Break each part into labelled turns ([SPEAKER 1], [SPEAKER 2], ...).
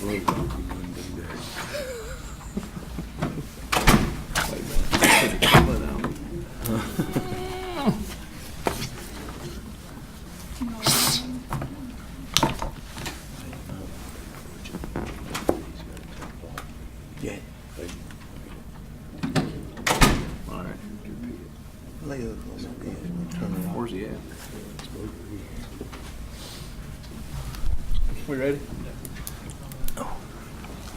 [SPEAKER 1] Wait, you wouldn't do that.
[SPEAKER 2] Wait a minute. Put your foot out.
[SPEAKER 1] Yeah.
[SPEAKER 2] All right.
[SPEAKER 1] Lay up on that edge. Turn it off.
[SPEAKER 2] Where's he at? We ready?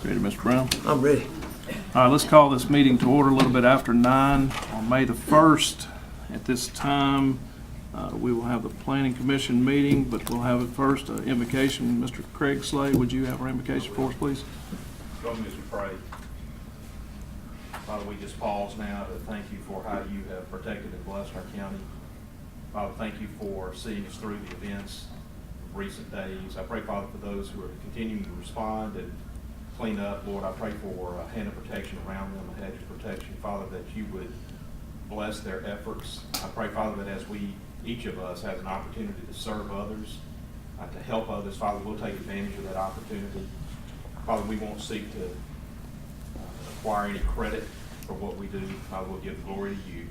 [SPEAKER 2] Ready, Mr. Brown?
[SPEAKER 1] I'm ready.
[SPEAKER 2] All right, let's call this meeting to order a little bit after 9 on May the 1st. At this time, we will have the Planning Commission meeting, but we'll have it first, invocation. Mr. Craig Slade, would you have our invocation for us, please?
[SPEAKER 3] Join me as we pray. Father, we just pause now to thank you for how you have protected and blessed our county. Father, thank you for seeing us through the events of recent days. I pray, Father, for those who are continuing to respond and clean up. Lord, I pray for a hand of protection around them, a hedge of protection. Father, that you would bless their efforts. I pray, Father, that as each of us has an opportunity to serve others, to help others, Father, we'll take advantage of that opportunity. Father, we won't seek to acquire any credit for what we do. Father, we'll give glory to you.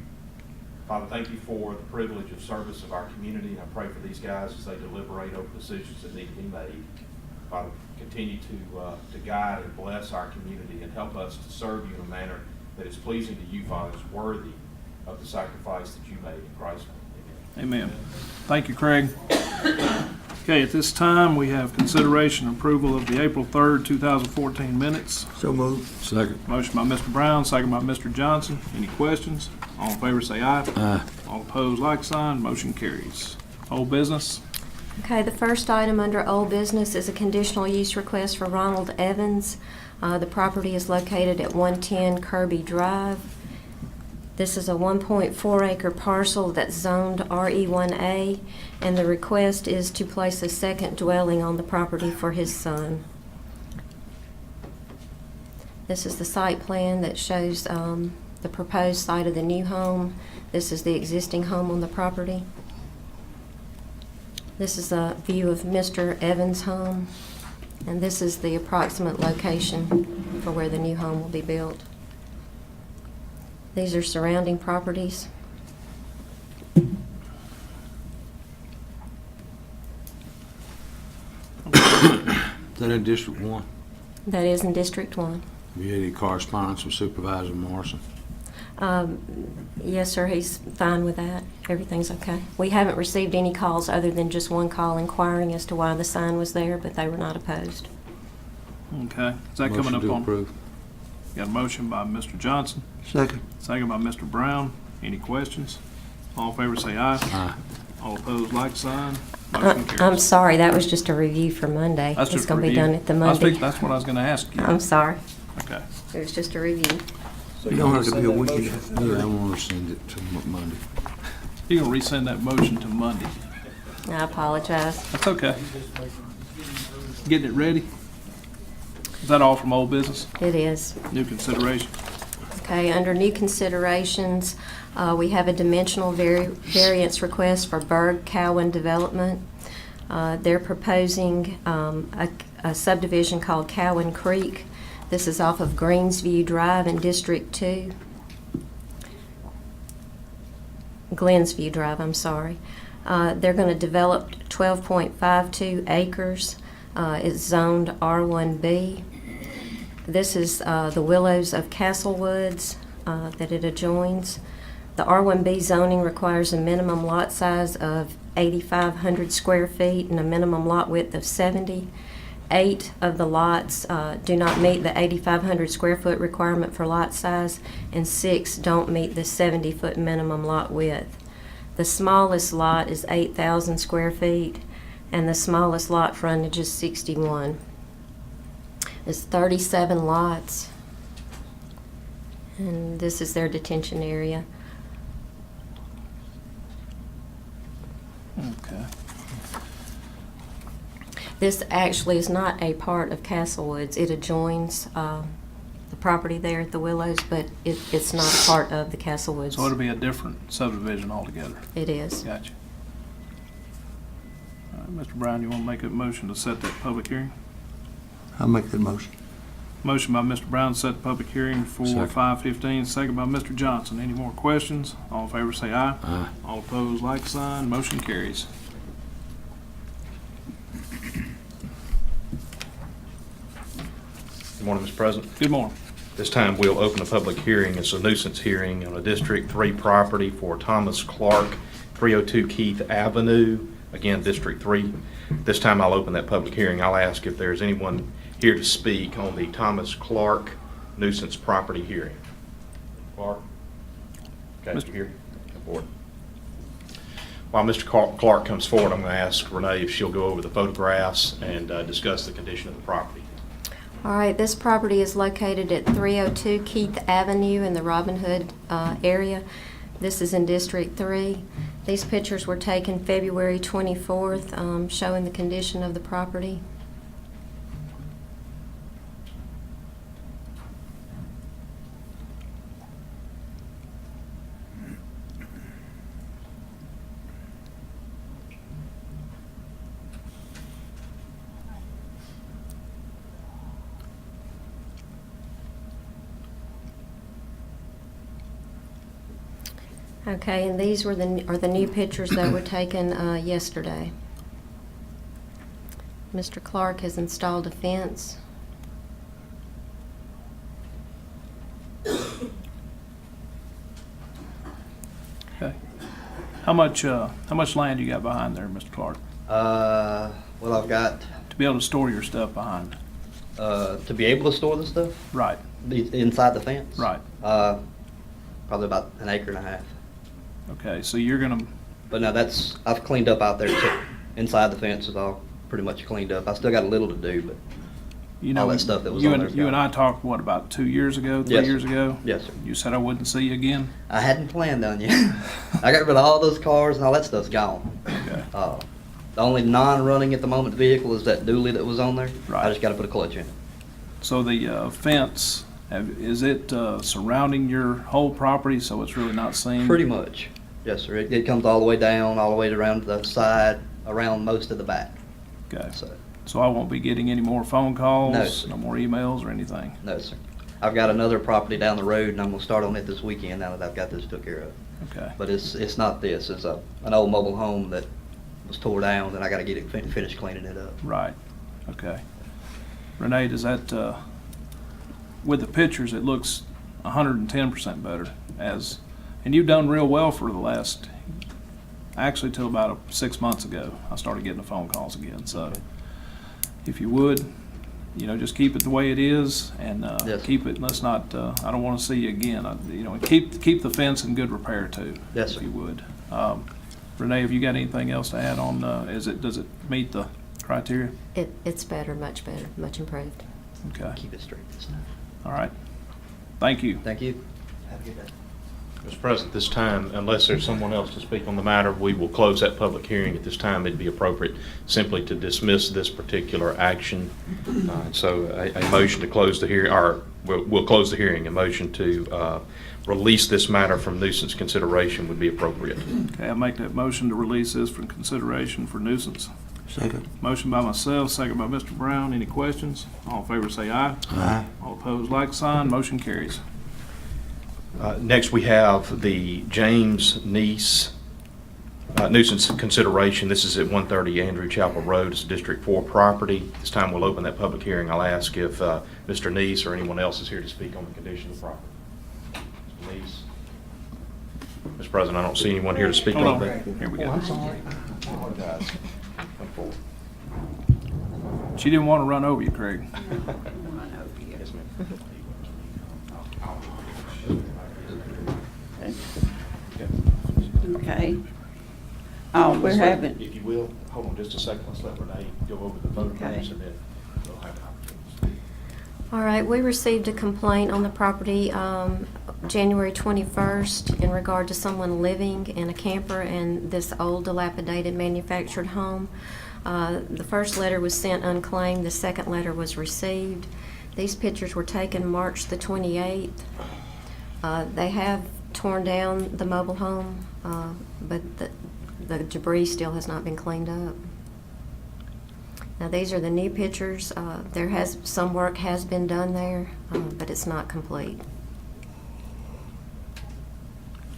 [SPEAKER 3] Father, thank you for the privilege of service of our community. And I pray for these guys as they deliberate over decisions that need to be made. Father, continue to guide and bless our community and help us to serve you in a manner that is pleasing to you, Father, is worthy of the sacrifice that you made in Christ's name. Amen.
[SPEAKER 2] Amen. Thank you, Craig. Okay, at this time, we have consideration and approval of the April 3rd, 2014 minutes.
[SPEAKER 1] So moved. Second.
[SPEAKER 2] Motion by Mr. Brown, second by Mr. Johnson. Any questions? All in favor say aye.
[SPEAKER 1] Aye.
[SPEAKER 2] All opposed, like sign. Motion carries. Old business.
[SPEAKER 4] Okay, the first item under old business is a conditional use request for Ronald Evans. The property is located at 110 Kirby Drive. This is a 1.4 acre parcel that's zoned RE1A, and the request is to place a second dwelling on the property for his son. This is the site plan that shows the proposed site of the new home. This is the existing home on the property. This is a view of Mr. Evans' home, and this is the approximate location for where the new home will be built. These are surrounding properties.
[SPEAKER 1] Is that in District 1?
[SPEAKER 4] That is in District 1.
[SPEAKER 1] Have you had any correspondence with Supervisor Morrison?
[SPEAKER 4] Yes, sir, he's fine with that. Everything's okay. We haven't received any calls other than just one call inquiring as to why the sign was there, but they were not opposed.
[SPEAKER 2] Okay. Is that coming
[SPEAKER 1] Motion
[SPEAKER 2] up
[SPEAKER 1] to
[SPEAKER 2] on?
[SPEAKER 1] approve.
[SPEAKER 2] Got a motion by Mr. Johnson,
[SPEAKER 1] Second.
[SPEAKER 2] second by Mr. Brown. Any questions? All in favor say aye.
[SPEAKER 1] Aye.
[SPEAKER 2] All opposed, like sign. Motion carries.
[SPEAKER 4] I'm sorry, that was just a review for Monday.
[SPEAKER 2] That's
[SPEAKER 4] It's
[SPEAKER 2] just
[SPEAKER 4] going to be
[SPEAKER 2] review.
[SPEAKER 4] done at the Monday.
[SPEAKER 2] That's what I was going to ask you.
[SPEAKER 4] I'm sorry.
[SPEAKER 2] Okay.
[SPEAKER 4] It was just a review.
[SPEAKER 1] You don't have to be a weekend. Yeah, I want to send it to Monday.
[SPEAKER 2] You're going to resend that motion to Monday.
[SPEAKER 4] I apologize.
[SPEAKER 2] That's okay. Getting it ready? Is that all from old business?
[SPEAKER 4] It is.
[SPEAKER 2] New consideration?
[SPEAKER 4] Okay, under new considerations, we have a dimensional variance request for Berg Cowan Development. They're proposing a subdivision called Cowan Creek. This is off of Greensview Drive in District 2. Glensview Drive, I'm sorry. They're going to develop 12.52 acres. It's zoned R1B. This is the Willows of Castlewoods that it adjoins. The R1B zoning requires a minimum lot size of 8,500 square feet and a minimum lot width of 70. 8 of the lots do not meet the 8,500 square foot requirement for lot size, and 6 don't meet the 70-foot minimum lot width. The smallest lot is 8,000 square feet, and the smallest lot frontage is 61. It's 37 lots, and this is their detention area.
[SPEAKER 2] Okay.
[SPEAKER 4] This actually is not a part of Castlewoods. It adjoins the property there at the Willows, but it's not a part of the Castlewoods.
[SPEAKER 2] So it'll be a different subdivision altogether.
[SPEAKER 4] It is.
[SPEAKER 2] Gotcha. All right, Mr. Brown, you want to make a motion to set that public hearing?
[SPEAKER 1] I'll make that motion.
[SPEAKER 2] Motion by Mr. Brown to set the public hearing for
[SPEAKER 1] Second.
[SPEAKER 2] 5:15, second by Mr. Johnson. Any more questions? All in favor say aye.
[SPEAKER 1] Aye.
[SPEAKER 2] All opposed, like sign. Motion carries.
[SPEAKER 3] Good morning, Mr. President.
[SPEAKER 2] Good morning.
[SPEAKER 3] This time, we'll open a public hearing. It's a nuisance hearing on a District 3 property for Thomas Clark, 302 Keith Avenue, again, District 3. This time, I'll open that public hearing. I'll ask if there's anyone here to speak on the Thomas Clark nuisance property hearing. Clark? Okay,
[SPEAKER 2] Mr.
[SPEAKER 3] you here? Come forward. While Mr. Clark comes forward, I'm going to ask Renee if she'll go over the photographs and discuss the condition of the property.
[SPEAKER 4] All right, this property is located at 302 Keith Avenue in the Robin Hood area. This is in District 3. These pictures were taken February 24th, showing the condition of the property. Okay, and these are the new pictures that were taken yesterday. Mr. Clark has installed a fence.
[SPEAKER 2] Okay. How much land you got behind there, Mr. Clark,
[SPEAKER 5] Well, I've got,
[SPEAKER 2] to be able to store your stuff behind?
[SPEAKER 5] to be able to store the stuff
[SPEAKER 2] Right,
[SPEAKER 5] inside the fence?
[SPEAKER 2] right.
[SPEAKER 5] Probably about an acre and a half.
[SPEAKER 2] Okay, so you're gonna,
[SPEAKER 5] But no, I've cleaned up out there too. Inside the fence is all pretty much cleaned up. I still got a little to do, but
[SPEAKER 2] you know,
[SPEAKER 5] all that stuff that was
[SPEAKER 2] you
[SPEAKER 5] on
[SPEAKER 2] and
[SPEAKER 5] there's
[SPEAKER 2] you and
[SPEAKER 5] gone.
[SPEAKER 2] I talked, what, about 2 years ago, 3
[SPEAKER 5] Yes,
[SPEAKER 2] years
[SPEAKER 5] sir.
[SPEAKER 2] ago?
[SPEAKER 5] Yes, sir.
[SPEAKER 2] You said I wouldn't see you again?
[SPEAKER 5] I hadn't planned on you. I got rid of all those cars and all that stuff's gone.
[SPEAKER 2] Okay.
[SPEAKER 5] The only non-running at the moment vehicle is that dually that was on there.
[SPEAKER 2] Right.
[SPEAKER 5] I just gotta put a clutch in it.
[SPEAKER 2] So the fence, is it surrounding your whole property, so it's really not seen?
[SPEAKER 5] Pretty much. Yes, sir. It comes all the way down, all the way around the side, around most of the back.
[SPEAKER 2] Okay.
[SPEAKER 5] So,
[SPEAKER 2] So I won't be getting any more phone calls?
[SPEAKER 5] No, sir.
[SPEAKER 2] No more emails or anything?
[SPEAKER 5] no, sir. I've got another property down the road, and I'm gonna start on it this weekend now that I've got this took care of.
[SPEAKER 2] Okay.
[SPEAKER 5] But it's not this. It's an old mobile home that was tore down, and I gotta get it finished cleaning it up.
[SPEAKER 2] Right. Okay. Renee, does that, with the pictures, it looks 110% better and you've done real well for the last, actually till about 6 months ago, I started getting the phone calls again. So if you would, just keep it the way it is and
[SPEAKER 5] Yes.
[SPEAKER 2] keep it, let's not, I don't want to see you again. And keep the fence in good repair too.
[SPEAKER 5] Yes,
[SPEAKER 2] If
[SPEAKER 5] sir.
[SPEAKER 2] you would. Renee, have you got anything else to add on, does it meet the criteria?
[SPEAKER 4] It's better, much improved.
[SPEAKER 2] Okay.
[SPEAKER 5] Keep it straight this time.
[SPEAKER 2] All right. Thank you.
[SPEAKER 5] Thank you. Have a good day.
[SPEAKER 3] Mr. President, this time, unless there's someone else to speak on the matter, we will close that public hearing. At this time, it'd be appropriate simply to dismiss this particular action. So a motion to close the hearing, or we'll close the hearing. A motion to release this matter from nuisance consideration would be appropriate.
[SPEAKER 2] Okay, I'll make that motion to release this for consideration for nuisance.
[SPEAKER 1] Second.
[SPEAKER 2] Motion by myself, second by Mr. Brown. Any questions? All in favor say aye.
[SPEAKER 1] Aye.
[SPEAKER 2] All opposed, like sign. Motion carries.
[SPEAKER 3] Next, we have the James Neese nuisance consideration. This is at 130 Andrew Chapel Road. It's a District 4 property. This time, we'll open that public hearing. I'll ask if Mr. Neese or anyone else is here to speak on the condition of the property. Mr. Neese. Mr. President, I don't see anyone here to speak
[SPEAKER 2] Hold
[SPEAKER 3] on
[SPEAKER 2] on.
[SPEAKER 3] that.
[SPEAKER 2] Here we go.
[SPEAKER 3] I'm sorry. I apologize. Come forward.
[SPEAKER 2] She didn't want to run over you, Craig.
[SPEAKER 3] Yes, ma'am.
[SPEAKER 6] Okay. We're having,
[SPEAKER 3] If you will, hold on just a second. Let's let Renee go over the photographs
[SPEAKER 6] Okay.
[SPEAKER 3] and then we'll have an opportunity.
[SPEAKER 4] All right, we received a complaint on the property January 21st in regard to someone living in a camper in this old dilapidated manufactured home. The first letter was sent unclaimed, the second letter was received. These pictures were taken March the 28th. They have torn down the mobile home, but the debris still has not been cleaned up. Now, these are the new pictures. Some work has been done there, but it's not complete.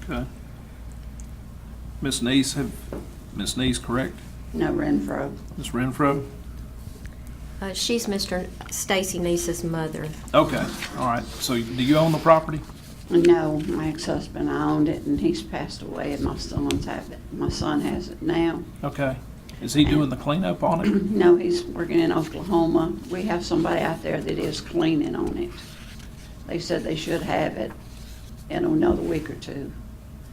[SPEAKER 2] Okay. Ms. Neese, correct?
[SPEAKER 6] No, Renfro.
[SPEAKER 2] Ms. Renfro?
[SPEAKER 4] She's Mr. Stacy Neese's mother.
[SPEAKER 2] Okay, all right. So do you own the property?
[SPEAKER 6] No, my ex-husband owned it, and he's passed away, and my sons have it. My son has it now.
[SPEAKER 2] Okay. Is he doing the cleanup on it?
[SPEAKER 6] No, he's working in Oklahoma. We have somebody out there that is cleaning on it. They said they should have it in another week or two.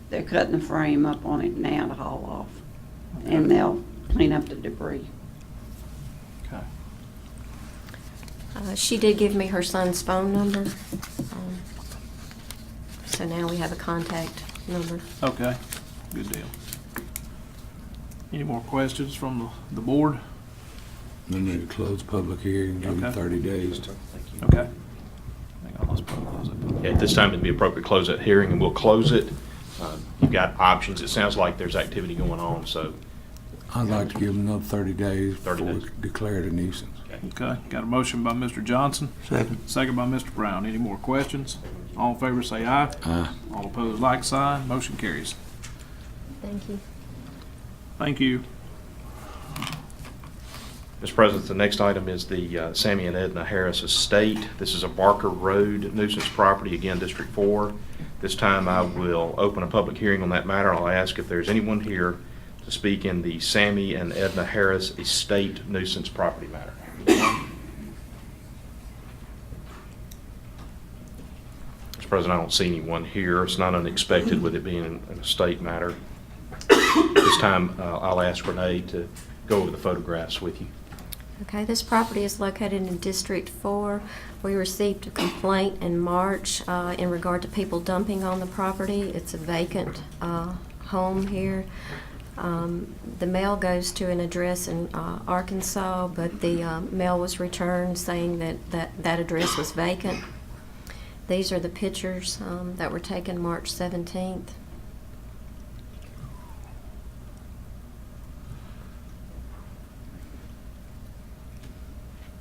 [SPEAKER 6] They're cutting the frame up on it now to haul off, and they'll clean up the debris.
[SPEAKER 2] Okay.
[SPEAKER 4] She did give me her son's phone number. So now we have a contact number.
[SPEAKER 2] Okay, good deal. Any more questions from the board?
[SPEAKER 1] We need to close public hearing, give them
[SPEAKER 2] Okay.
[SPEAKER 1] 30 days.
[SPEAKER 2] Okay. Hang on, let's close that public.
[SPEAKER 3] At this time, it'd be appropriate to close that hearing, and we'll close it. You've got options. It sounds like there's activity going on, so.
[SPEAKER 1] I'd like to give them another 30 days
[SPEAKER 3] 30
[SPEAKER 1] before
[SPEAKER 3] days.
[SPEAKER 1] we declare it a nuisance.
[SPEAKER 2] Okay, got a motion by Mr. Johnson,
[SPEAKER 1] Second.
[SPEAKER 2] second by Mr. Brown. Any more questions? All in favor say aye.
[SPEAKER 1] Aye.
[SPEAKER 2] All opposed, like sign. Motion carries.
[SPEAKER 4] Thank you.
[SPEAKER 2] Thank you.
[SPEAKER 3] Mr. President, the next item is the Sammy and Edna Harris estate. This is a Barker Road nuisance property, again, District 4. This time I will open a public hearing on that matter. I'll ask if there's anyone here to speak in the Sammy and Edna Harris estate nuisance property matter. Mr. President, I don't see anyone here. It's not unexpected with it being an estate matter. This time I'll ask Renee to go over the photographs with you.
[SPEAKER 4] Okay, this property is located in District 4. We received a complaint in March in regard to people dumping on the property. It's a vacant home here. The mail goes to an address in Arkansas, but the mail was returned saying that address was vacant. These are the pictures that were taken March 17th.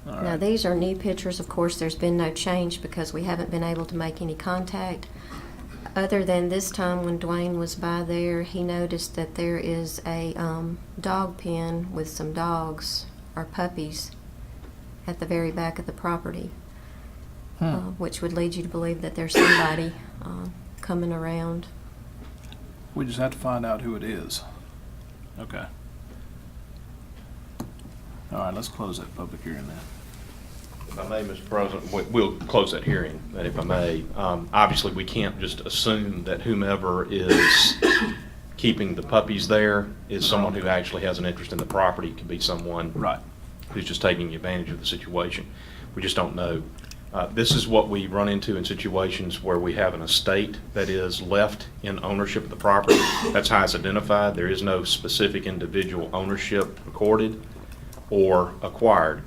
[SPEAKER 2] All
[SPEAKER 4] Now,
[SPEAKER 2] right.
[SPEAKER 4] these are new pictures. Of course, there's been no change because we haven't been able to make any contact. Other than this time when Dwayne was by there, he noticed that there is a dog pen with some dogs or puppies at the very back of the property, which would lead you to believe that there's somebody coming around.
[SPEAKER 2] We just have to find out who it is. Okay. All right, let's close that public hearing then.
[SPEAKER 3] If I may, Mr. President, we'll close that hearing, but if I may, obviously, we can't just assume that whomever is keeping the puppies there is someone who actually has an interest in the property. It could be someone
[SPEAKER 2] Right.
[SPEAKER 3] who's just taking advantage of the situation. We just don't know. This is what we run into in situations where we have an estate that is left in ownership of the property. That's how it's identified. There is no specific individual ownership recorded or acquired.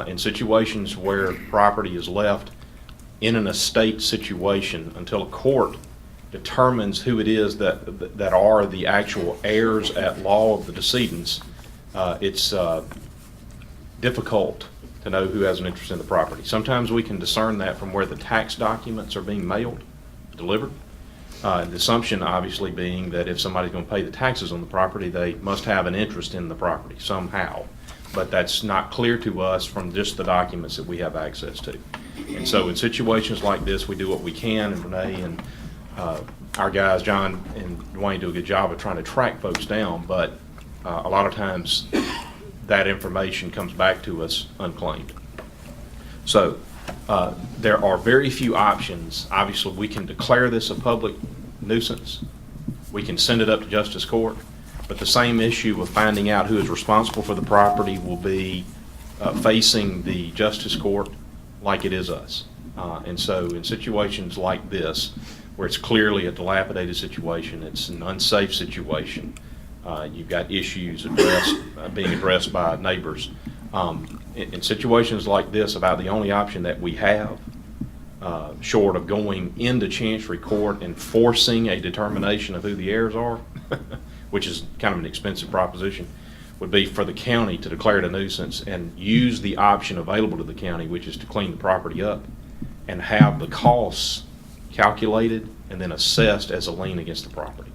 [SPEAKER 3] In situations where property is left in an estate situation, until a court determines who it is that are the actual heirs at law of the decedents, it's difficult to know who has an interest in the property. Sometimes we can discern that from where the tax documents are being mailed, delivered. The assumption obviously being that if somebody's going to pay the taxes on the property, they must have an interest in the property somehow. But that's not clear to us from just the documents that we have access to. And so in situations like this, we do what we can, and Renee and our guys, John and Dwayne, do a good job of trying to track folks down, but a lot of times that information comes back to us unclaimed. So there are very few options. Obviously, we can declare this a public nuisance. We can send it up to justice court. But the same issue of finding out who is responsible for the property will be facing the justice court like it is us. And so in situations like this, where it's clearly a dilapidated situation, it's an unsafe situation, you've got issues being addressed by neighbors. In situations like this, about the only option that we have, short of going into Chancery Court and forcing a determination of who the heirs are, which is kind of an expensive proposition, would be for the county to declare it a nuisance and use the option available to the county, which is to clean the property up and have the costs calculated and then assessed as a lien against the property.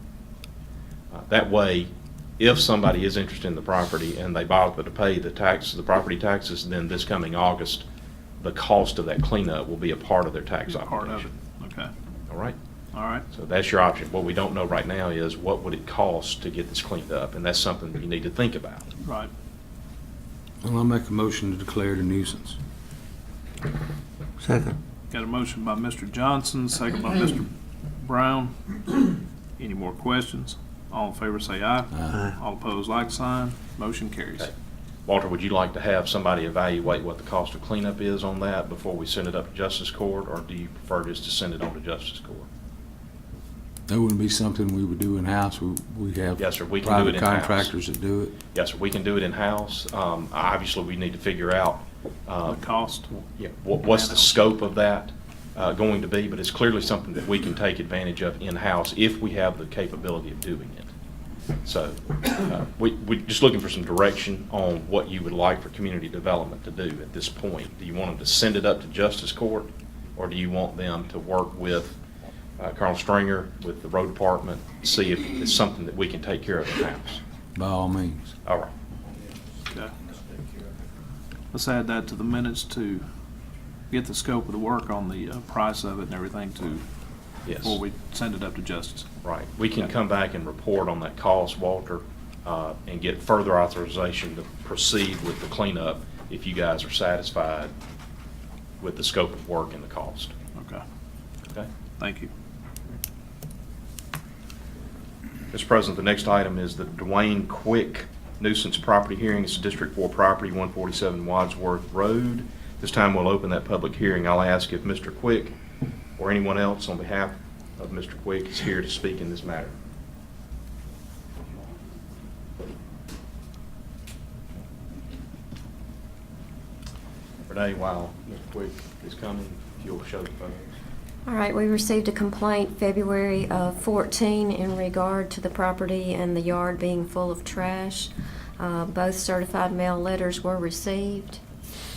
[SPEAKER 3] That way, if somebody is interested in the property and they bother to pay the property taxes, then this coming August, the cost of that cleanup will be a part of their tax
[SPEAKER 2] Part of it,
[SPEAKER 3] obligation.
[SPEAKER 2] okay,
[SPEAKER 3] All right?
[SPEAKER 2] all right.
[SPEAKER 3] So that's your option. What we don't know right now is what would it cost to get this cleaned up, and that's something that you need to think about.
[SPEAKER 2] Right.
[SPEAKER 1] Well, I'll make a motion to declare it a nuisance.
[SPEAKER 7] Second.
[SPEAKER 2] Got a motion by Mr. Johnson, second by Mr. Brown. Any more questions? All in favor say aye.
[SPEAKER 7] Aye.
[SPEAKER 2] All opposed, like sign. Motion carries.
[SPEAKER 3] Okay. Walter, would you like to have somebody evaluate what the cost of cleanup is on that before we send it up to Justice Court, or do you prefer just to send it on to Justice Court?
[SPEAKER 1] That wouldn't be something we would do in-house. We have
[SPEAKER 3] Yes, sir, we can do it
[SPEAKER 1] private
[SPEAKER 3] in-house.
[SPEAKER 1] contractors that do it.
[SPEAKER 3] Yes, sir, we can do it in-house. Obviously, we need to figure out
[SPEAKER 2] The cost.
[SPEAKER 3] yeah, what's the scope of that going to be, but it's clearly something that we can take advantage of in-house if we have the capability of doing it. So we're just looking for some direction on what you would like for community development to do at this point. Do you want them to send it up to Justice Court, or do you want them to work with Colonel Stringer, with the road department, see if it's something that we can take care of in-house?
[SPEAKER 1] By all means.
[SPEAKER 3] All right.
[SPEAKER 2] Okay. Let's add that to the minutes to get the scope of the work on the price of it and everything too,
[SPEAKER 3] Yes.
[SPEAKER 2] before we send it up to justice.
[SPEAKER 3] Right. We can come back and report on that cost, Walter, and get further authorization to proceed with the cleanup if you guys are satisfied with the scope of work and the cost.
[SPEAKER 2] Okay,
[SPEAKER 3] Okay?
[SPEAKER 2] thank you.
[SPEAKER 3] Mr. President, the next item is the Dwayne Quick nuisance property hearing. It's District 4 property, 147 Wadsworth Road. This time we'll open that public hearing. I'll ask if Mr. Quick or anyone else on behalf of Mr. Quick is here to speak in this matter. Renee, while Mr. Quick is coming, if you'll show the photos.
[SPEAKER 4] All right, we received a complaint February of 14 in regard to the property and the yard being full of trash. Both certified mail letters were received.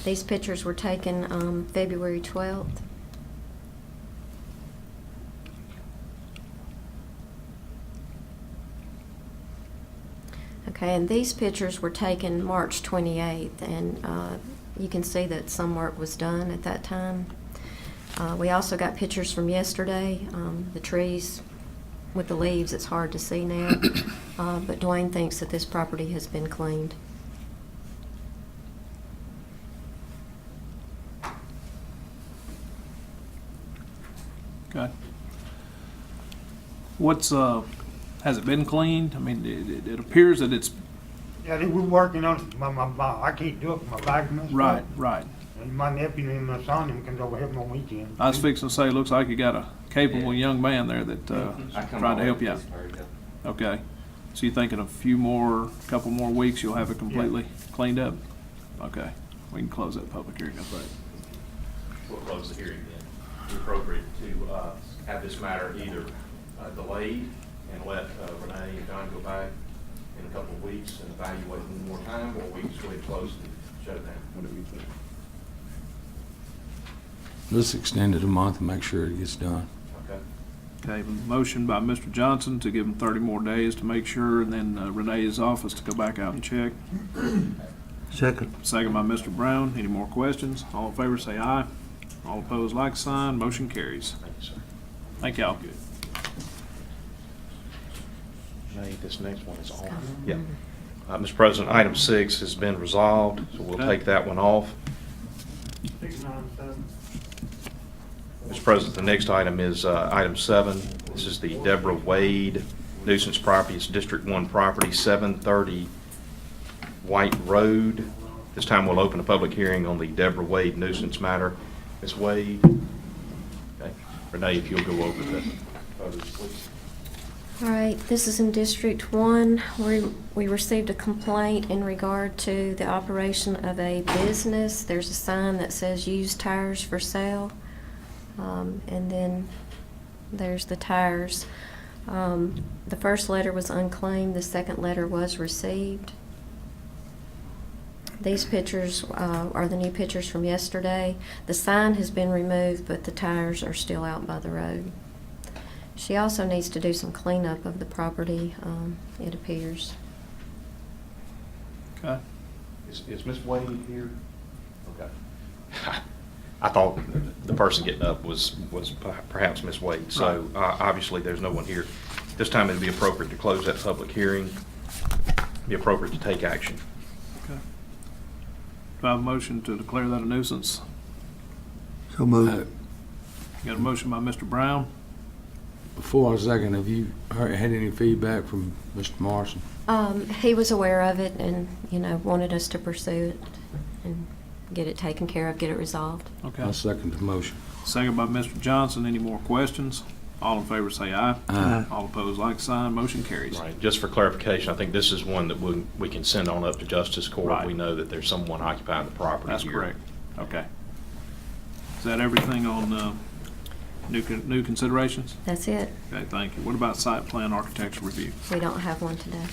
[SPEAKER 4] These pictures were taken February 12th. Okay, and these pictures were taken March 28th, and you can see that some work was done at that time. We also got pictures from yesterday. The trees with the leaves, it's hard to see now, but Dwayne thinks that this property has been cleaned.
[SPEAKER 2] Okay. What's, has it been cleaned? I mean, it appears that it's,
[SPEAKER 8] Yeah, they were working on it. I can't do it. My back messed up.
[SPEAKER 2] right, right.
[SPEAKER 8] And my nephew and my son them can over help me on weekend.
[SPEAKER 2] I was fixing to say, it looks like you got a capable young man there that tried to help you out. Okay. So you think in couple more weeks, you'll have it completely cleaned up? Okay. We can close that public hearing, I think.
[SPEAKER 3] We'll close the hearing then. It's appropriate to have this matter either delayed and let Renee and John go back in a couple of weeks and evaluate one more time, or we just go ahead and close and shut it down. Whatever you think.
[SPEAKER 1] Let's extend it a month and make sure it gets done.
[SPEAKER 3] Okay.
[SPEAKER 2] Okay, motion by Mr. Johnson to give him 30 more days to make sure, and then Renee's office to go back out and check.
[SPEAKER 7] Second.
[SPEAKER 2] Second by Mr. Brown. Any more questions? All in favor say aye. All opposed, like sign. Motion carries.
[SPEAKER 3] Thank you, sir.
[SPEAKER 2] Thank y'all.
[SPEAKER 3] Good. Renee, this next one is on. Yeah. Mr. President, item 6 has been resolved, so we'll
[SPEAKER 2] Okay.
[SPEAKER 3] take that one off.
[SPEAKER 8] 697.
[SPEAKER 3] Mr. President, the next item is item 7. This is the Deborah Wade nuisance property. It's District 1 property, 730 White Road. This time we'll open a public hearing on the Deborah Wade nuisance matter. Ms. Wade? Okay. Renee, if you'll go over the photos, please.
[SPEAKER 4] All right, this is in District 1. We received a complaint in regard to the operation of a business. There's a sign that says used tires for sale. And then there's the tires. The first letter was unclaimed. The second letter was received. These pictures are the new pictures from yesterday. The sign has been removed, but the tires are still out by the road. She also needs to do some cleanup of the property, it appears.
[SPEAKER 2] Okay.
[SPEAKER 3] Is Ms. Wade here? Okay. I thought the person getting up was perhaps Ms. Wade. So obviously, there's no one here. This time, it'd be appropriate to close that public hearing. Be appropriate to take action.
[SPEAKER 2] Okay. Do I have a motion to declare that a nuisance?
[SPEAKER 7] So moved.
[SPEAKER 2] Got a motion by Mr. Brown.
[SPEAKER 1] Before I second, have you had any feedback from Mr. Morrison?
[SPEAKER 4] He was aware of it and, wanted us to pursue it and get it taken care of, get it resolved.
[SPEAKER 2] Okay.
[SPEAKER 1] I second the motion.
[SPEAKER 2] Second by Mr. Johnson. Any more questions? All in favor say aye.
[SPEAKER 1] Aye.
[SPEAKER 2] All opposed, like sign. Motion carries.
[SPEAKER 3] Right. Just for clarification, I think this is one that we can send on up to Justice Court.
[SPEAKER 2] Right.
[SPEAKER 3] We know that there's someone occupying the property
[SPEAKER 2] That's
[SPEAKER 3] here.
[SPEAKER 2] correct. Okay. Is that everything on new considerations?
[SPEAKER 4] That's it.
[SPEAKER 2] Okay, thank you. What about site plan architecture review?
[SPEAKER 4] We don't have one today.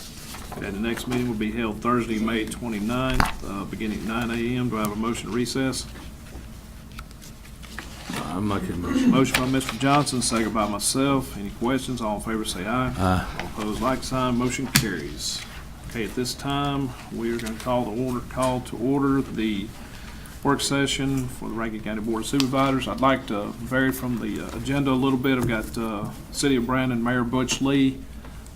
[SPEAKER 2] Okay, the next meeting will be held Thursday, May 29th, beginning at 9 a.m. Do I have a motion to recess?
[SPEAKER 1] I'm making a motion.
[SPEAKER 2] Motion by Mr. Johnson, second by myself. Any questions? All in favor say aye.
[SPEAKER 1] Aye.
[SPEAKER 2] All opposed, like sign. Motion carries. Okay, at this time, we are going to call to order the work session for the Rankin County Board of Supervisors. I'd like to vary from the agenda a little bit. I've got City of Brandon Mayor Butch Lee.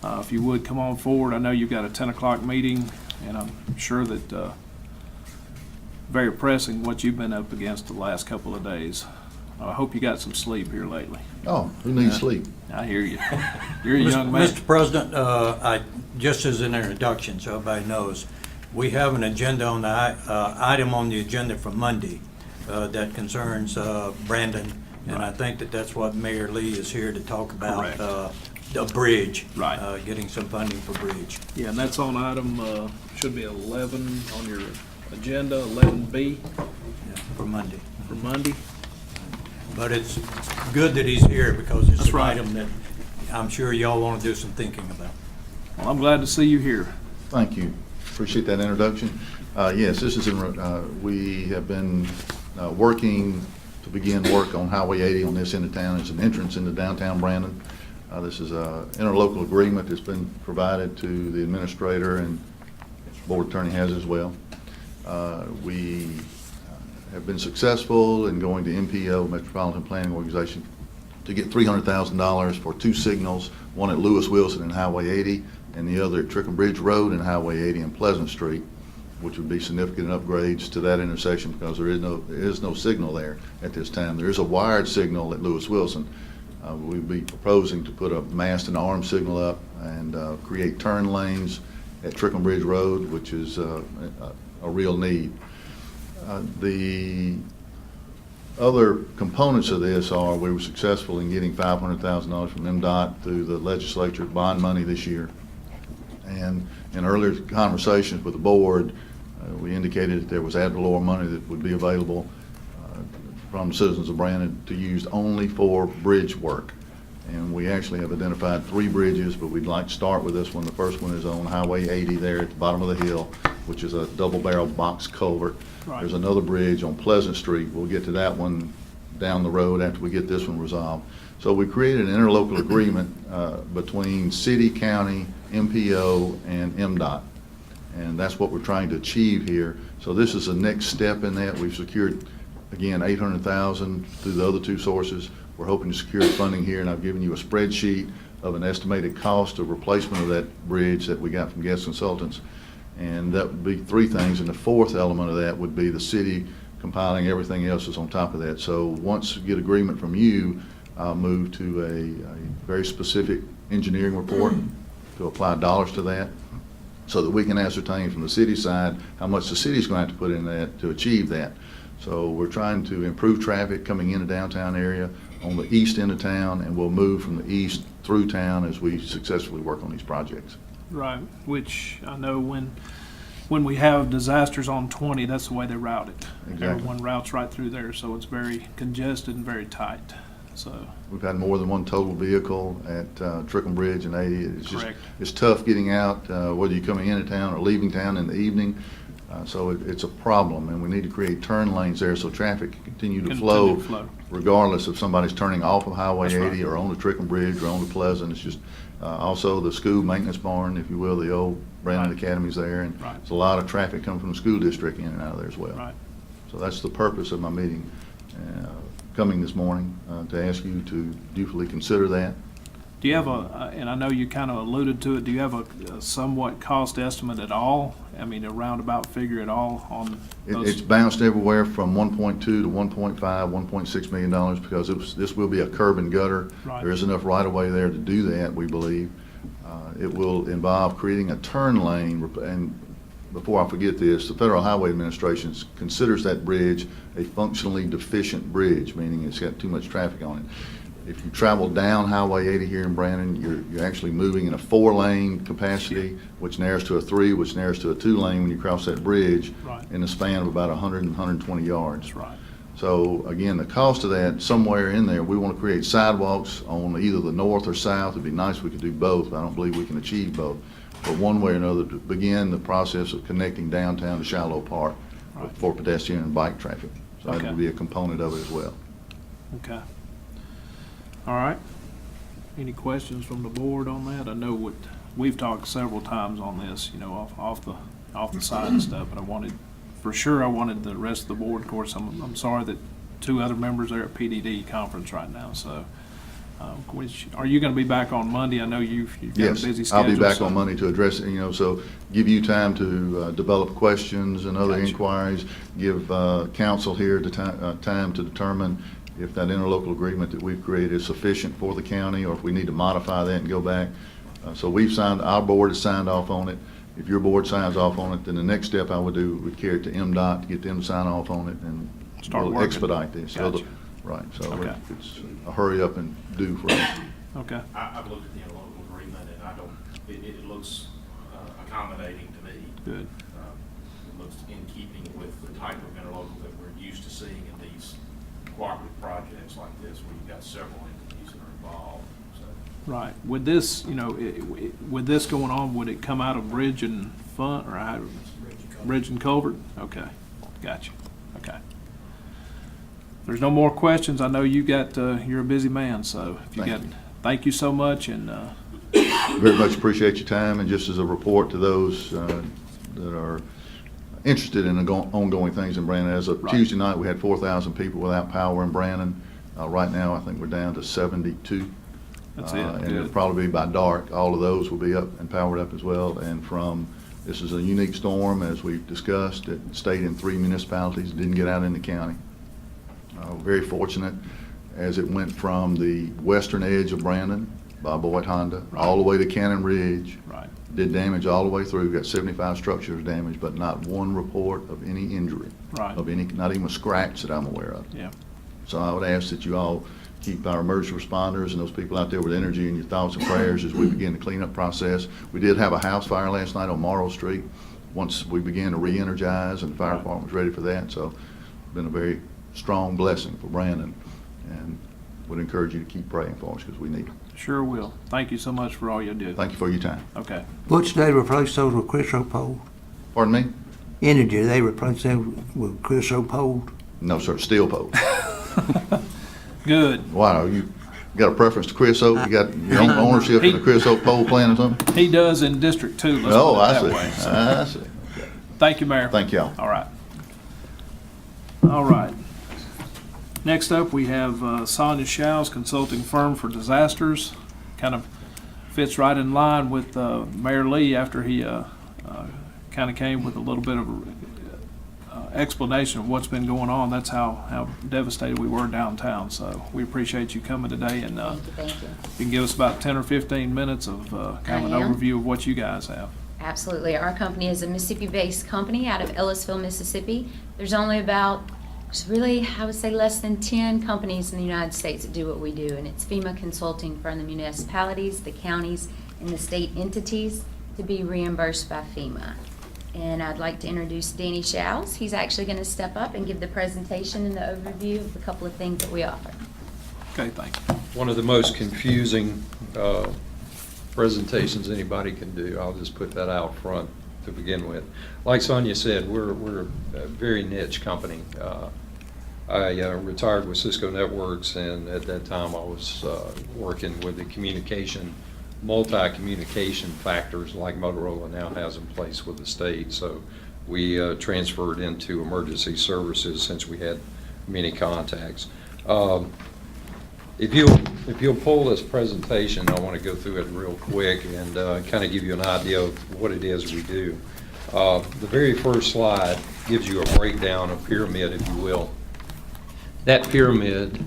[SPEAKER 2] If you would come on forward. I know you've got a 10 o'clock meeting, and I'm sure that very pressing what you've been up against the last couple of days. I hope you got some sleep here lately.
[SPEAKER 9] Oh, who needs sleep?
[SPEAKER 2] I hear you. You're a young man.
[SPEAKER 10] Mr. President, just as an introduction, so everybody knows, we have an agenda on the item on the agenda for Monday that concerns Brandon, and I think that's what Mayor Lee is here to talk about.
[SPEAKER 2] Correct.
[SPEAKER 10] The bridge.
[SPEAKER 2] Right.
[SPEAKER 10] Getting some funding for bridge.
[SPEAKER 2] Yeah, and that's on item, should be 11 on your agenda, 11B
[SPEAKER 10] Yeah, for Monday.
[SPEAKER 2] for Monday.
[SPEAKER 10] But it's good that he's here because it's
[SPEAKER 2] That's
[SPEAKER 10] an
[SPEAKER 2] right.
[SPEAKER 10] item that I'm sure y'all want to do some thinking about.
[SPEAKER 2] Well, I'm glad to see you here.
[SPEAKER 9] Thank you. Appreciate that introduction. Yes, this is we have been working to begin work on Highway 80 on this end of town. It's an entrance into downtown Brandon. This is an interlocal agreement that's been provided to the administrator, and board attorney has as well. We have been successful in going to MPO, Metropolitan Planning Organization, to get $300,000 for 2 signals, one at Lewis Wilson and Highway 80, and the other at Trickham Bridge Road and Highway 80 and Pleasant Street, which would be significant upgrades to that intersection because there is no signal there at this time. There is a wired signal at Lewis Wilson. We'd be proposing to put a mast and arm signal up and create turn lanes at Trickham Bridge Road, which is a real need. The other components of this are we were successful in getting $500,000 from MDOT through the legislature bond money this year. And in earlier conversations with the board, we indicated that there was ad valorem money that would be available from the citizens of Brandon to use only for bridge work. And we actually have identified 3 bridges, but we'd like to start with this one. The first one is on Highway 80 there at the bottom of the hill, which is a double-barrel box culvert.
[SPEAKER 2] Right.
[SPEAKER 9] There's another bridge on Pleasant Street. We'll get to that one down the road after we get this one resolved. So we created an interlocal agreement between city, county, MPO, and MDOT. And that's what we're trying to achieve here. So this is the next step in that. We've secured, again, $800,000 through the other 2 sources. We're hoping to secure funding here, and I've given you a spreadsheet of an estimated cost of replacement of that bridge that we got from Guest Consultants. And that would be 3 things, and the 4th element of that would be the city compiling everything else that's on top of that. So once we get agreement from you, I'll move to a very specific engineering report to apply dollars to that so that we can ascertain from the city side how much the city's going to have to put in that to achieve that. So we're trying to improve traffic coming into downtown area on the east end of town, and we'll move from the east through town as we successfully work on these projects.
[SPEAKER 2] Right, which I know when we have disasters on 20, that's the way they route it.
[SPEAKER 9] Exactly.
[SPEAKER 2] Everyone routes right through there, so it's very congested and very tight. So,
[SPEAKER 9] We've had more than one total vehicle at Trickham Bridge and 80. It's just,
[SPEAKER 2] Correct.
[SPEAKER 9] it's tough getting out, whether you're coming into town or leaving town in the evening. So it's a problem, and we need to create turn lanes there so traffic can continue to
[SPEAKER 2] Continue
[SPEAKER 9] flow
[SPEAKER 2] to flow.
[SPEAKER 9] regardless if somebody's turning off of Highway
[SPEAKER 2] That's right.
[SPEAKER 9] 80 or on the Trickham Bridge or on the Pleasant. It's just, also the school maintenance barn, if you will, the old Brandon
[SPEAKER 2] Right.
[SPEAKER 9] Academy's there, and
[SPEAKER 2] Right.
[SPEAKER 9] there's a lot of traffic coming from the school district in and out of there as well.
[SPEAKER 2] Right.
[SPEAKER 9] So that's the purpose of my meeting, coming this morning, to ask you to dutifully consider that.
[SPEAKER 2] Do you have and I know you kind of alluded to it, do you have a somewhat cost estimate at all? I mean, a roundabout figure at all on those?
[SPEAKER 9] It's bounced everywhere from 1.2 to 1.5, $1.6 million because this will be a curb and gutter.
[SPEAKER 2] Right.
[SPEAKER 9] There is enough right-of-way there to do that, we believe. It will involve creating a turn lane, and before I forget this, the Federal Highway Administration considers that bridge a functionally deficient bridge, meaning it's got too much traffic on it. If you travel down Highway 80 here in Brandon, you're actually moving in a 4-lane capacity, which narrows to a 3, which narrows to a 2-lane when you cross that bridge
[SPEAKER 2] Right.
[SPEAKER 9] in a span of about 100 and 120 yards.
[SPEAKER 2] That's right.
[SPEAKER 9] So again, the cost of that, somewhere in there, we want to create sidewalks on either the north or south. It'd be nice if we could do both, but I don't believe we can achieve both. But one way or another, to begin the process of connecting downtown to Shiloh Park
[SPEAKER 2] Right.
[SPEAKER 9] for pedestrian and bike traffic. So that
[SPEAKER 2] Okay.
[SPEAKER 9] would be a component of it as well.
[SPEAKER 2] Okay. All right. Any questions from the board on that? I know we've talked several times on this, you know, off the side and stuff, but I wanted the rest of the board, of course, I'm sorry that 2 other members are at PDD conference right now, so, are you gonna be back on Monday? I know you've got a
[SPEAKER 9] Yes,
[SPEAKER 2] busy schedule.
[SPEAKER 9] I'll be back
[SPEAKER 2] so-
[SPEAKER 9] on Monday to address it, so give you time to develop questions and other
[SPEAKER 2] Gotcha.
[SPEAKER 9] inquiries, give council here the time to determine if that interlocal agreement that we've created is sufficient for the county, or if we need to modify that and go back. So our board has signed off on it. If your board signs off on it, then the next step I would do would carry it to MDOT to get them to sign off on it, and
[SPEAKER 2] Start
[SPEAKER 9] we'll
[SPEAKER 2] working.
[SPEAKER 9] expedite this. So
[SPEAKER 2] Gotcha.
[SPEAKER 9] Right, so
[SPEAKER 2] Okay.
[SPEAKER 9] it's a hurry up and do for us.
[SPEAKER 2] Okay,
[SPEAKER 3] I've looked at the interlocal agreement, and it looks accommodating to me.
[SPEAKER 2] good.
[SPEAKER 3] It looks in keeping with the type of interlocal that we're used to seeing in these cooperative projects like this, where you've got several entities that are involved, so.
[SPEAKER 2] Right. Would this, with this going on, would it come out of Bridge and Fund, or how? Bridge and Culvert? Okay, gotcha, okay. If there's no more questions, I know you're a busy man, so if you got, thank you so much, and,
[SPEAKER 9] Very much appreciate your time, and just as a report to those that are interested in the ongoing things in Brandon, as of
[SPEAKER 2] Right.
[SPEAKER 9] Tuesday night, we had 4,000 people without power in Brandon. Right now, I think we're down to 72.
[SPEAKER 2] that's it,
[SPEAKER 9] And it'll
[SPEAKER 2] good.
[SPEAKER 9] probably be by dark, all of those will be up and powered up as well. And this is a unique storm, as we've discussed. It stayed in 3 municipalities, didn't get out in the county. Very fortunate, as it went from the western edge of Brandon by Boyd Honda, all the way to Cannon Ridge.
[SPEAKER 2] Right,
[SPEAKER 9] Did damage all the way through. We've got 75 structures damaged, but not one report of any injury,
[SPEAKER 2] right,
[SPEAKER 9] not even a scratch that I'm aware of.
[SPEAKER 2] yeah,
[SPEAKER 9] So I would ask that you all keep our emergency responders and those people out there with energy in your thoughts and prayers as we begin the cleanup process. We did have a house fire last night on Morrow Street. Once we began to re-energize, and the fire department was ready for that, so it's been a very strong blessing for Brandon, and would encourage you to keep praying for us because we need it.
[SPEAKER 2] sure will. Thank you so much for all you do.
[SPEAKER 9] Thank you for your time.
[SPEAKER 2] Okay,
[SPEAKER 7] Which they replace those with creosote pole?
[SPEAKER 9] Pardon me?
[SPEAKER 7] Energy, they replace them with creosote pole?
[SPEAKER 9] No, sir, steel poles.
[SPEAKER 2] good.
[SPEAKER 9] Wow, you got a preference to creosote? You got your own ownership in the creosote pole plant or something?
[SPEAKER 2] He does in District 2, let's
[SPEAKER 9] Oh,
[SPEAKER 2] put it
[SPEAKER 9] I
[SPEAKER 2] that
[SPEAKER 9] see.
[SPEAKER 2] way. So,
[SPEAKER 9] I see.
[SPEAKER 2] thank you, Mayor.
[SPEAKER 9] Thank y'all.
[SPEAKER 2] All right. All right. Next up, we have Sonia Shaw's consulting firm for disasters. Kind of fits right in line with Mayor Lee after he kind of came with a little bit of explanation of what's been going on. That's how devastated we were downtown. So we appreciate you coming today, and
[SPEAKER 11] Thank you.
[SPEAKER 2] you can give us about 10 or 15 minutes of kind of an
[SPEAKER 11] I am.
[SPEAKER 2] overview of what you guys have.
[SPEAKER 11] Absolutely. Our company is a Mississippi-based company out of Ellisville, Mississippi. There's only about, I would say less than 10 companies in the United States that do what we do, and it's FEMA consulting from the municipalities, the counties, and the state entities to be reimbursed by FEMA. And I'd like to introduce Danny Shows. He's actually going to step up and give the presentation and the overview of a couple of things that we offer.
[SPEAKER 2] Okay, thank you.
[SPEAKER 12] One of the most confusing presentations anybody can do. I'll just put that out front. to begin with. Like Sonia said, we're a very niche company. I retired with Cisco Networks, and at that time I was working with the multi-communication factors like Motorola now has in place with the state. So we transferred into emergency services since we had many contacts. If you'll pull this presentation, I want to go through it real quick and kind of give you an idea of what it is we do. The very first slide gives you a breakdown, a pyramid, if you will. That pyramid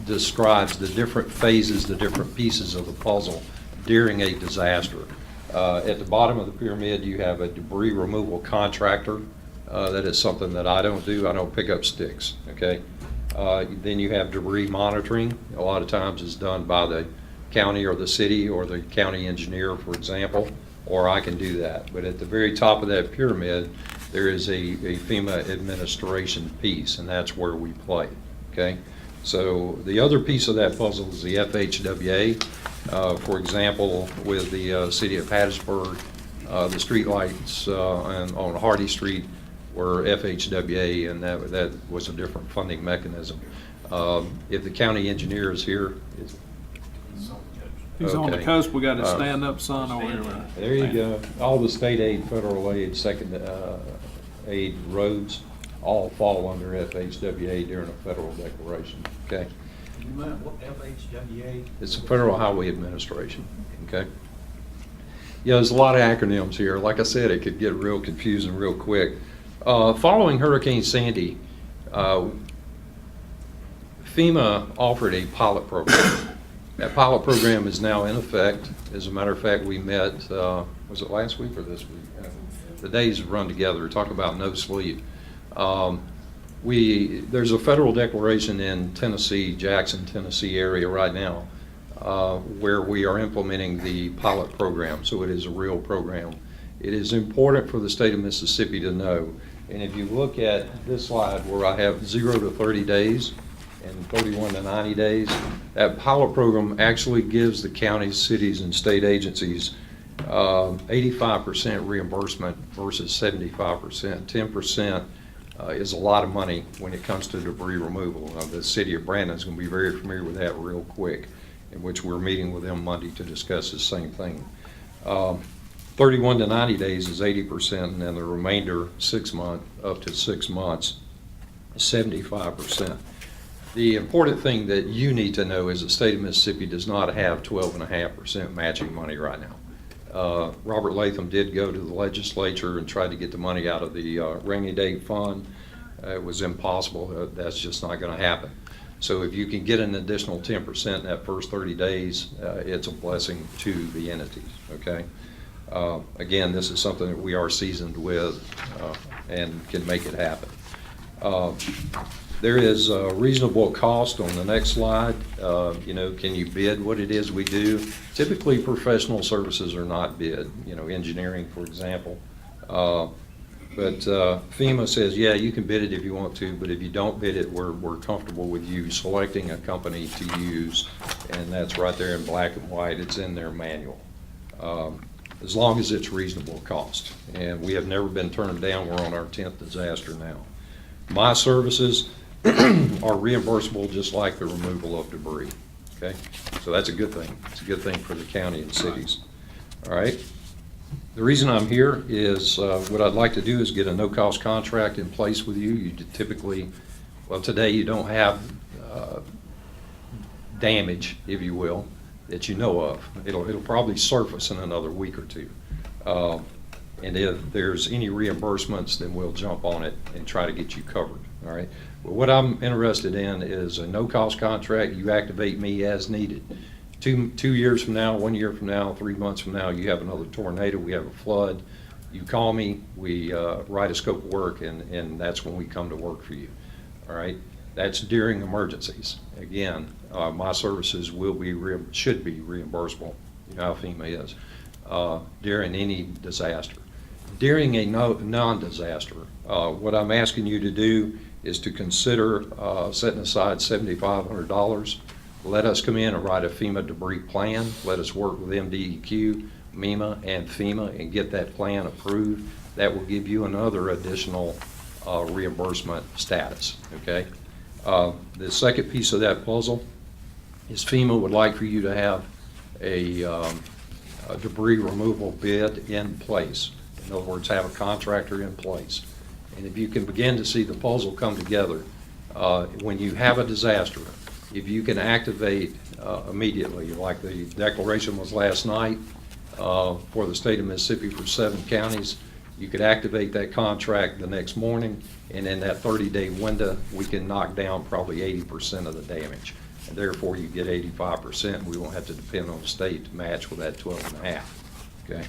[SPEAKER 12] describes the different phases, the different pieces of the puzzle during a disaster. At the bottom of the pyramid, you have a debris removal contractor. That is something that I don't do. I don't pick up sticks, okay? Then you have debris monitoring. A lot of times it's done by the county or the city or the county engineer, for example, or I can do that. But at the very top of that pyramid, there is a FEMA administration piece, and that's where we play, okay? So the other piece of that puzzle is the FHWA. For example, with the city of Hattiesburg, the streetlights on Hardy Street were FHWA, and that was a different funding mechanism. If the county engineer is here,
[SPEAKER 2] He's on the
[SPEAKER 12] okay.
[SPEAKER 2] coast, we got a stand-up sign over here.
[SPEAKER 12] There you go. All the state aid, federal aid, second aid roads all fall under FHWA during a federal declaration, okay?
[SPEAKER 10] What FHWA?
[SPEAKER 12] It's the Federal Highway Administration, okay? Yeah, there's a lot of acronyms here. Like I said, it could get real confusing real quick. Following Hurricane Sandy, FEMA offered a pilot program. That pilot program is now in effect. As a matter of fact, we met, was it last week or this week? The days run together. Talk about no sleep. There's a federal declaration in Tennessee, Jackson, Tennessee area right now, where we are implementing the pilot program. So it is a real program. It is important for the state of Mississippi to know. And if you look at this slide where I have 0 to 30 days and 31 to 90 days, that pilot program actually gives the counties, cities, and state agencies 85% reimbursement versus 75%. 10% is a lot of money when it comes to debris removal. The city of Brandon is going to be very familiar with that real quick, in which we're meeting with them Monday to discuss the same thing. 31 to 90 days is 80%, and then the remainder, 6 months, up to 6 months, 75%. The important thing that you need to know is the state of Mississippi does not have 12.5% matching money right now. Robert Latham did go to the legislature and tried to get the money out of the rainy day fund. It was impossible. That's just not going to happen. So if you can get an additional 10% in that first 30 days, it's a blessing to the entities, okay? Again, this is something that we are seasoned with and can make it happen. There is a reasonable cost on the next slide. Can you bid what it is we do? Typically, professional services are not bid, engineering, for example. But FEMA says, yeah, you can bid it if you want to, but if you don't bid it, we're comfortable with you selecting a company to use, and that's right there in black and white. It's in their manual. As long as it's reasonable cost. And we have never been turned down. We're on our 10th disaster now. My services are reimbursable just like the removal of debris, okay? So that's a good thing. It's a good thing for the county and cities. All right? The reason I'm here is what I'd like to do is get a no-cost contract in place with you. You typically, well, today you don't have damage, if you will, that you know of. It'll probably surface in another week or two. And if there's any reimbursements, then we'll jump on it and try to get you covered, all right? But what I'm interested in is a no-cost contract. You activate me as needed. 2 years from now, 1 year from now, 3 months from now, you have another tornado, we have a flood. You call me, we write a scope of work, and that's when we come to work for you, all right? That's during emergencies. Again, my services should be reimbursable. You know how FEMA is. During any disaster. During a non-disaster, what I'm asking you to do is to consider setting aside $7,500. Let us come in and write a FEMA debris plan. Let us work with MDEQ, MEMA and FEMA and get that plan approved, that will give you another additional reimbursement status, okay? The second piece of that puzzle is FEMA would like for you to have a debris removal bid in place. In other words, have a contractor in place. And if you can begin to see the puzzle come together, when you have a disaster, if you can activate immediately, like the declaration was last night for the state of Mississippi for 7 counties, you could activate that contract the next morning, and in that 30-day window, we can knock down probably 80% of the damage. And therefore, you get 85%. We won't have to depend on the state to match with that 12.5. Okay?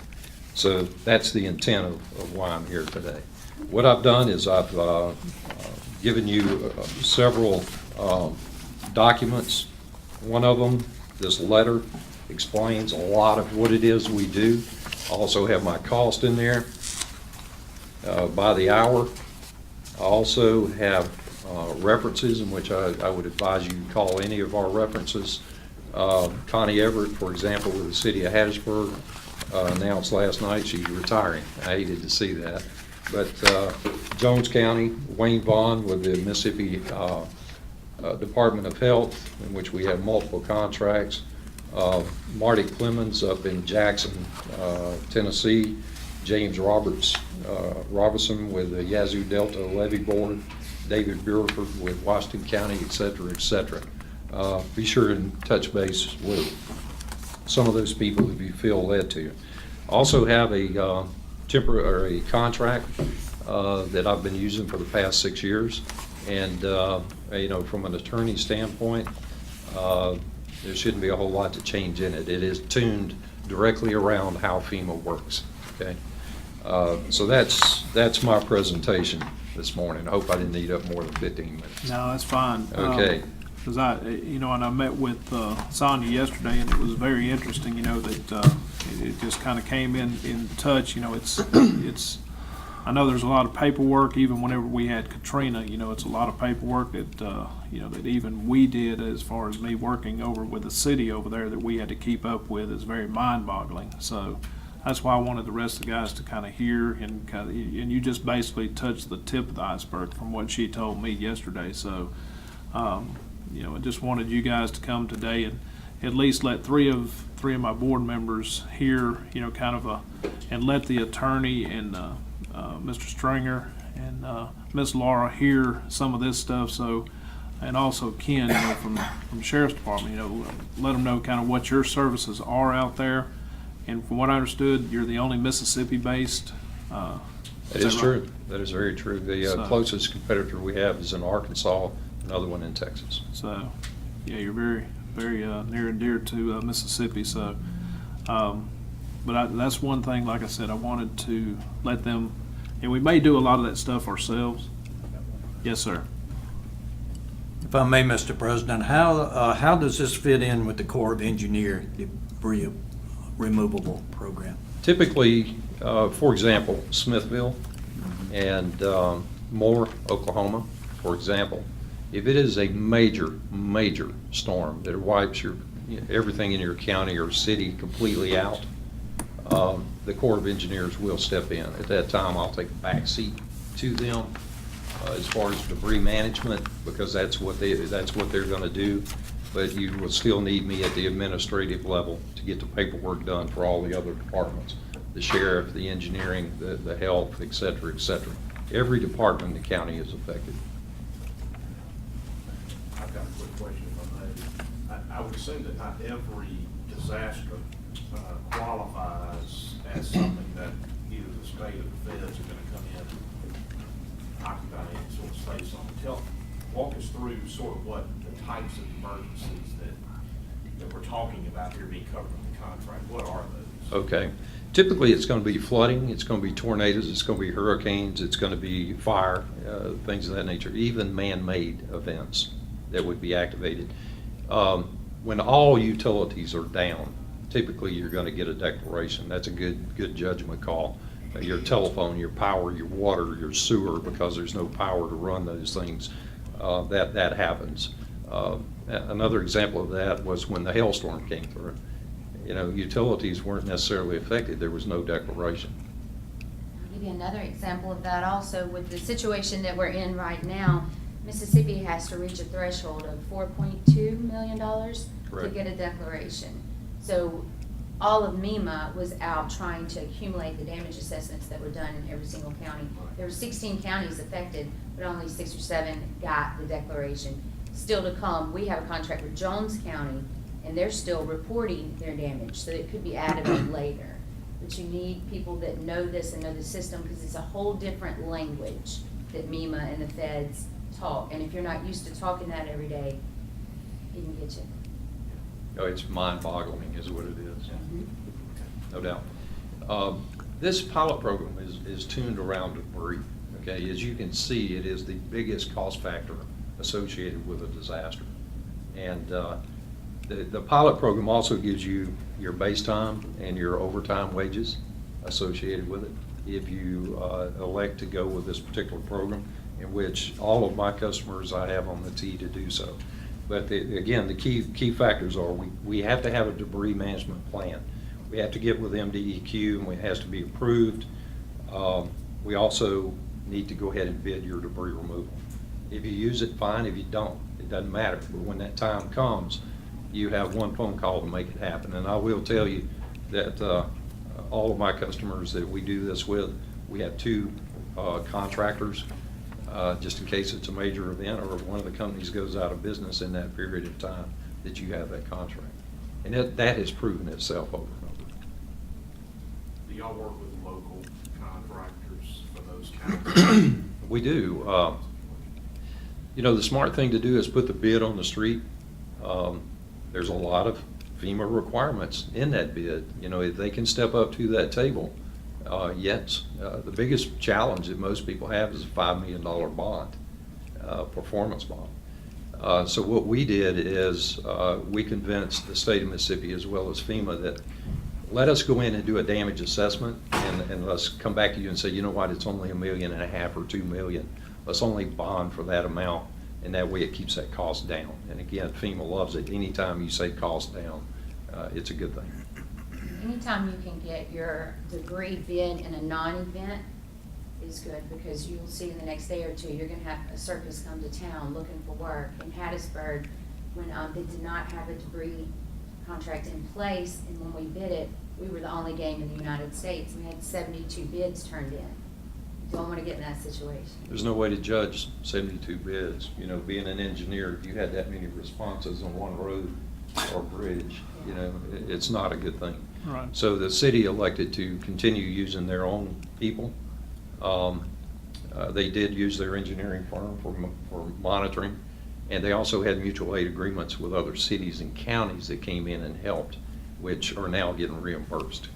[SPEAKER 12] So that's the intent of why I'm here today. What I've done is I've given you several documents. One of them, this letter, explains a lot of what it is we do. I also have my cost in there by the hour. I also have references in which I would advise you to call any of our references. Connie Everett, for example, with the city of Hattiesburg, announced last night she's retiring. I hated to see that. But Jones County, Wayne Vaughn with the Mississippi Department of Health, in which we have multiple contracts. Marty Clemens up in Jackson, Tennessee. James Robertson with the Yazoo Delta Levee Board. David Burford with Washington County, et cetera, et cetera. Be sure and touch base with some of those people if you feel led to. Also have a temporary contract that I've been using for the past 6 years, and from an attorney standpoint, there shouldn't be a whole lot to change in it. It is tuned directly around how FEMA works. Okay, so that's my presentation this morning. I hope I didn't eat up more than 15 minutes.
[SPEAKER 2] No, that's fine.
[SPEAKER 12] Okay.
[SPEAKER 2] Because and I met with Sonia yesterday, and it was very interesting, that it just kind of came in touch. It's I know there's a lot of paperwork, even whenever we had Katrina, it's a lot of paperwork that, that even we did, as far as me working over with the city over there, that we had to keep up with, is very mind-boggling. So that's why I wanted the rest of the guys to kind of hear, and you just basically touched the tip of the iceberg from what she told me yesterday. So, I just wanted you guys to come today and at least let three of my board members hear, and let the attorney and Mr. Stringer and Miss Laura hear some of this stuff. So, and also Ken, from Sheriff's Department, let them know kind of what your services are out there. And from what I understood, you're the only Mississippi-based.
[SPEAKER 12] That is true. That is very true. The closest competitor we have is in Arkansas, another one in Texas.
[SPEAKER 2] So, yeah, you're very, very near and dear to Mississippi. So, but that's one thing, like I said, I wanted to let them, and we may do a lot of that stuff ourselves. Yes, sir.
[SPEAKER 10] If I may, Mr. President, how does this fit in with the Corps of Engineer debris removable program?
[SPEAKER 12] Typically, for example, Smithville and Moore, Oklahoma, for example, if it is a major storm that wipes everything in your county or city completely out, the Corps of Engineers will step in. At that time, I'll take a back seat to them as far as debris management, because that's what they're going to do. But you will still need me at the administrative level to get the paperwork done for all the other departments, the sheriff, the engineering, the health, et cetera, et cetera. Every department in the county is affected.
[SPEAKER 13] I've got a quick question if I may. I would assume that not every disaster qualifies as something that either the state or the feds are going to come in and occupy any sort of space on. Walk us through sort of what the types of emergencies that we're talking about here being covered in the contract. What are those?
[SPEAKER 12] Okay. Typically, it's going to be flooding, it's going to be tornadoes, it's going to be hurricanes, it's going to be fire, things of that nature, even man-made events that would be activated. When all utilities are down, typically you're going to get a declaration. That's a good judgment call. Your telephone, your power, your water, your sewer, because there's no power to run those things, that happens. Another example of that was when the hailstorm came through. Utilities weren't necessarily affected. There was no declaration.
[SPEAKER 11] I'll give you another example of that also. With the situation that we're in right now, Mississippi has to reach a threshold of $4.2 million to
[SPEAKER 12] Correct.
[SPEAKER 11] get a declaration. So all of MEMA was out trying to accumulate the damage assessments that were done in every single county. There were 16 counties affected, but only 6 or 7 got the declaration. Still to come, we have a contract with Jones County, and they're still reporting their damage, so it could be added on later. But you need people that know this and know the system, because it's a whole different language that MEMA and the feds talk. And if you're not used to talking that every day, it can get you.
[SPEAKER 12] Oh, it's mind-boggling is what it is, no doubt. This pilot program is tuned around debris, okay? As you can see, it is the biggest cost factor associated with a disaster. And the pilot program also gives you your base time and your overtime wages associated with it. If you elect to go with this particular program, in which all of my customers I have on the tee to do so. But again, the key factors are we have to have a debris management plan. We have to get with MDEQ, and it has to be approved. We also need to go ahead and bid your debris removal. If you use it, fine. If you don't, it doesn't matter. But when that time comes, you have one phone call to make it happen. And I will tell you that all of my customers that we do this with, we have 2 contractors, just in case it's a major event or if one of the companies goes out of business in that period of time, that you have that contract. And that has proven itself over and over.
[SPEAKER 13] Do y'all work with local contractors for those counties?
[SPEAKER 12] We do. The smart thing to do is put the bid on the street. There's a lot of FEMA requirements in that bid. If they can step up to that table, yes. The biggest challenge that most people have is a $5 million bond, performance bond. So what we did is we convinced the state of Mississippi as well as FEMA that let us go in and do a damage assessment and let's come back to you and say, you know what, it's only $1.5 million or $2 million. Let's only bond for that amount, and that way it keeps that cost down. And again, FEMA loves it. Anytime you say cost down, it's a good thing.
[SPEAKER 11] Anytime you can get your debris bid in a non-event is good, because you'll see in the next day or 2, you're gonna have a circus come to town looking for work. In Hattiesburg, when they did not have a debris contract in place, and when we bid it, we were the only game in the United States. We had 72 bids turned in. Don't want to get in that situation.
[SPEAKER 12] There's no way to judge 72 bids. Being an engineer, if you had that many responses on one road or bridge, it's not a good thing.
[SPEAKER 2] Right.
[SPEAKER 12] So the city elected to continue using their own people. They did use their engineering firm for monitoring, and they also had mutual aid agreements with other cities and counties that came in and helped, which are now getting reimbursed.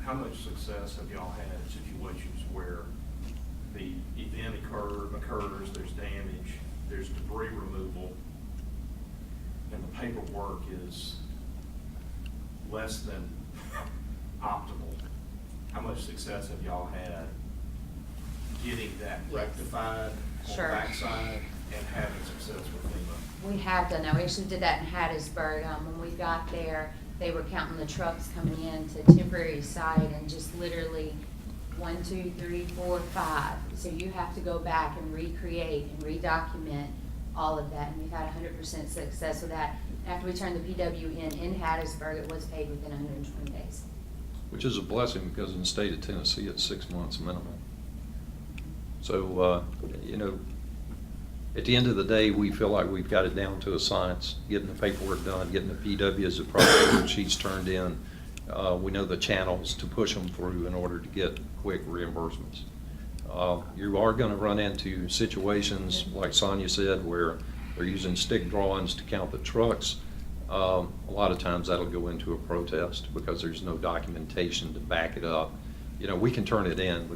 [SPEAKER 13] How much success have y'all had in situations where the event occurs, there's damage, there's debris removal, and the paperwork is less than optimal? How much success have y'all had getting that rectified on
[SPEAKER 11] Sure.
[SPEAKER 13] the backside and having success with FEMA?
[SPEAKER 11] We have done that. We actually did that in Hattiesburg. When we got there, they were counting the trucks coming in to temporary site, and just literally 1, 2, 3, 4, 5. So you have to go back and recreate and redocument all of that, and we've had 100% success with that. After we turned the PW in Hattiesburg, it was paid within 120 days.
[SPEAKER 12] Which is a blessing, because in the state of Tennessee, it's 6 months minimum. So, at the end of the day, we feel like we've got it down to a science, getting the paperwork done, getting the PWs, the project sheets turned in. We know the channels to push them through in order to get quick reimbursements. You are going to run into situations, like Sonia said, where they're using stick drawings to count the trucks. A lot of times that'll go into a protest because there's no documentation to back it up. We can turn it in,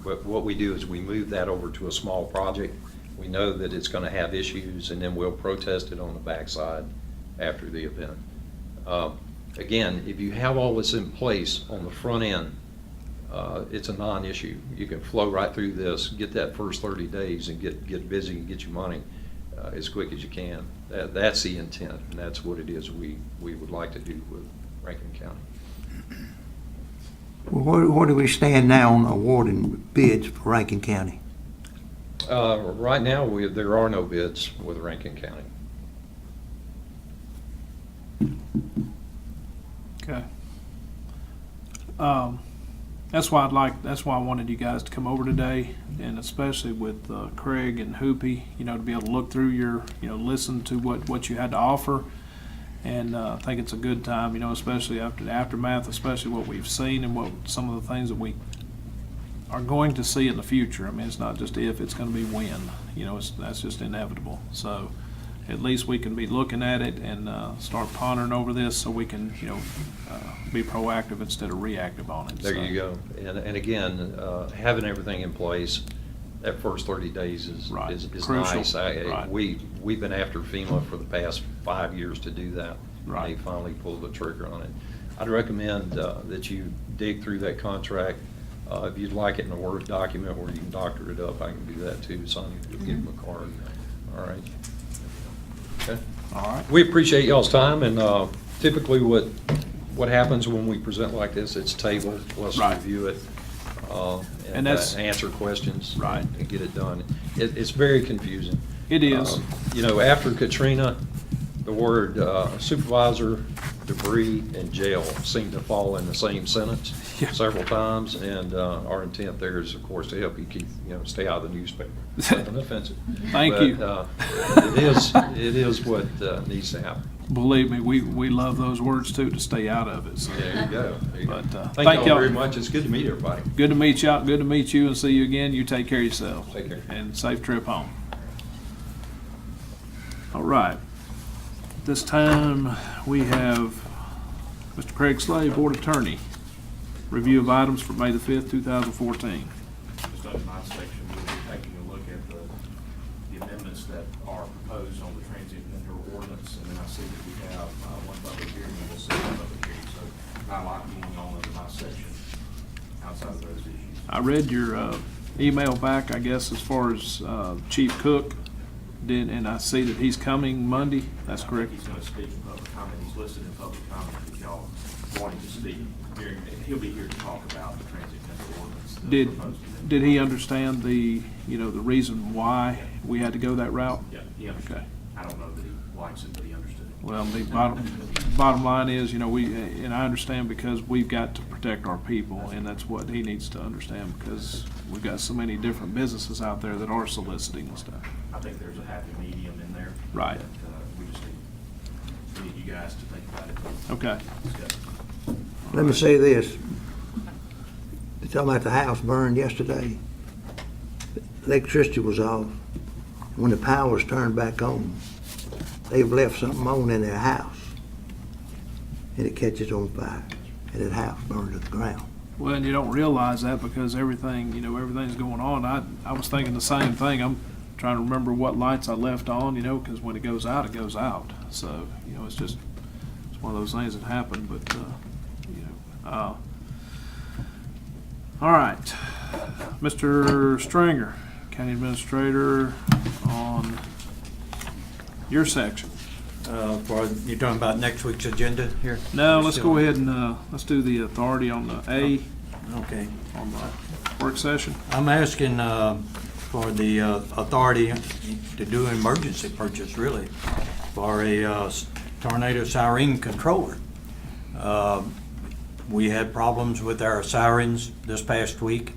[SPEAKER 12] but what we do is we move that over to a small project. We know that it's going to have issues, and then we'll protest it on the backside after the event. Again, if you have all this in place on the front end, it's a non-issue. You can flow right through this, get that first 30 days, and get busy and get your money. as quick as you can. That's the intent, and that's what it is we would like to do with Rankin County.
[SPEAKER 7] Well, where do we stand now on awarding bids for Rankin County?
[SPEAKER 12] Right now, there are no bids with Rankin County.
[SPEAKER 2] Okay. That's why I wanted you guys to come over today, and especially with Craig and Hoopy, to be able to look through your, listen to what you had to offer. And I think it's a good time, especially after the aftermath, especially what we've seen and what some of the things that we are going to see in the future. I mean, it's not just if, it's going to be when. That's just inevitable. So at least we can be looking at it and start pondering over this, so we can, be proactive instead of reactive on it.
[SPEAKER 12] There you go. And again, having everything in place, that first 30 days is
[SPEAKER 2] Crucial.
[SPEAKER 12] nice.
[SPEAKER 2] Right.
[SPEAKER 12] We've been after FEMA for the past 5 years to do that.
[SPEAKER 2] Right.
[SPEAKER 12] And they finally pulled the trigger on it. I'd recommend that you dig through that contract. If you'd like it in a Word document where you can doctor it up, I can do that too. Sonia, give them a card. All right. Okay.
[SPEAKER 2] All right.
[SPEAKER 12] We appreciate y'all's time, and typically what happens when we present like this, it's tabled, let's
[SPEAKER 2] Right.
[SPEAKER 12] review it,
[SPEAKER 2] And that's-
[SPEAKER 12] answer questions.
[SPEAKER 2] Right.
[SPEAKER 12] And get it done. It's very confusing.
[SPEAKER 2] It is.
[SPEAKER 12] After Katrina, the word supervisor, debris, and jail seemed to fall in the same sentence
[SPEAKER 2] Yeah.
[SPEAKER 12] several times, and our intent there is, of course, to help you keep, stay out of the newspaper. Nothing offensive.
[SPEAKER 2] Thank
[SPEAKER 12] But,
[SPEAKER 2] you.
[SPEAKER 12] it is what needs to happen.
[SPEAKER 2] Believe me, we love those words too, to stay out of it. So.
[SPEAKER 12] There you go. There you go.
[SPEAKER 2] But,
[SPEAKER 12] Thank y'all very much. It's good to meet everybody.
[SPEAKER 2] Good to meet y'all. Good to meet you and see you again. You take care of yourself.
[SPEAKER 12] Take care.
[SPEAKER 2] And safe trip home. All right. This time we have Mr. Craig Slade, Board Attorney. Review of items for May the 5th, 2014.
[SPEAKER 13] Just under my section, we'll be taking a look at the amendments that are proposed on the transient vendor ordinance, and then I see that we have one public hearing and we'll see one public hearing, so not a lot going on under my section outside of those issues.
[SPEAKER 2] I read your email back, I guess, as far as Chief Cook did, and I see that he's coming Monday. That's
[SPEAKER 13] I
[SPEAKER 2] correct.
[SPEAKER 13] think he's gonna speak in public comment. He's listed in public comment if y'all want him to speak. He'll be here to talk about the transient vendor ordinance. the proposed amendment.
[SPEAKER 2] Did he understand the reason why we had to go that route?
[SPEAKER 13] Yeah, he understood.
[SPEAKER 2] Okay.
[SPEAKER 13] I don't know that he likes it, but he understood it.
[SPEAKER 2] Well, the bottom line is, and I understand because we've got to protect our people, and that's what he needs to understand, because we've got so many different businesses out there that are soliciting and stuff.
[SPEAKER 13] I think there's a happy medium in there.
[SPEAKER 2] Right.
[SPEAKER 13] That, we just need you guys to think about it.
[SPEAKER 2] Okay.
[SPEAKER 13] Discuss it.
[SPEAKER 7] Let me say this. They're talking about the house burned yesterday. Electricity was off. When the power was turned back on, they've left something on in their house, and it catches on fire, and that house burned to the ground.
[SPEAKER 2] Well, and you don't realize that because everything's going on. I was thinking the same thing. I'm trying to remember what lights I left on, because when it goes out, it goes out. So, it's one of those things that happen, but, all right. Mr. Stringer, County Administrator, on your section.
[SPEAKER 10] You're talking about next week's agenda here?
[SPEAKER 2] No, let's go ahead and, let's do the authority on the A,
[SPEAKER 10] Okay.
[SPEAKER 2] on the work session.
[SPEAKER 10] I'm asking for the authority to do an emergency purchase, really, for a tornado siren controller. We had problems with our sirens this past week.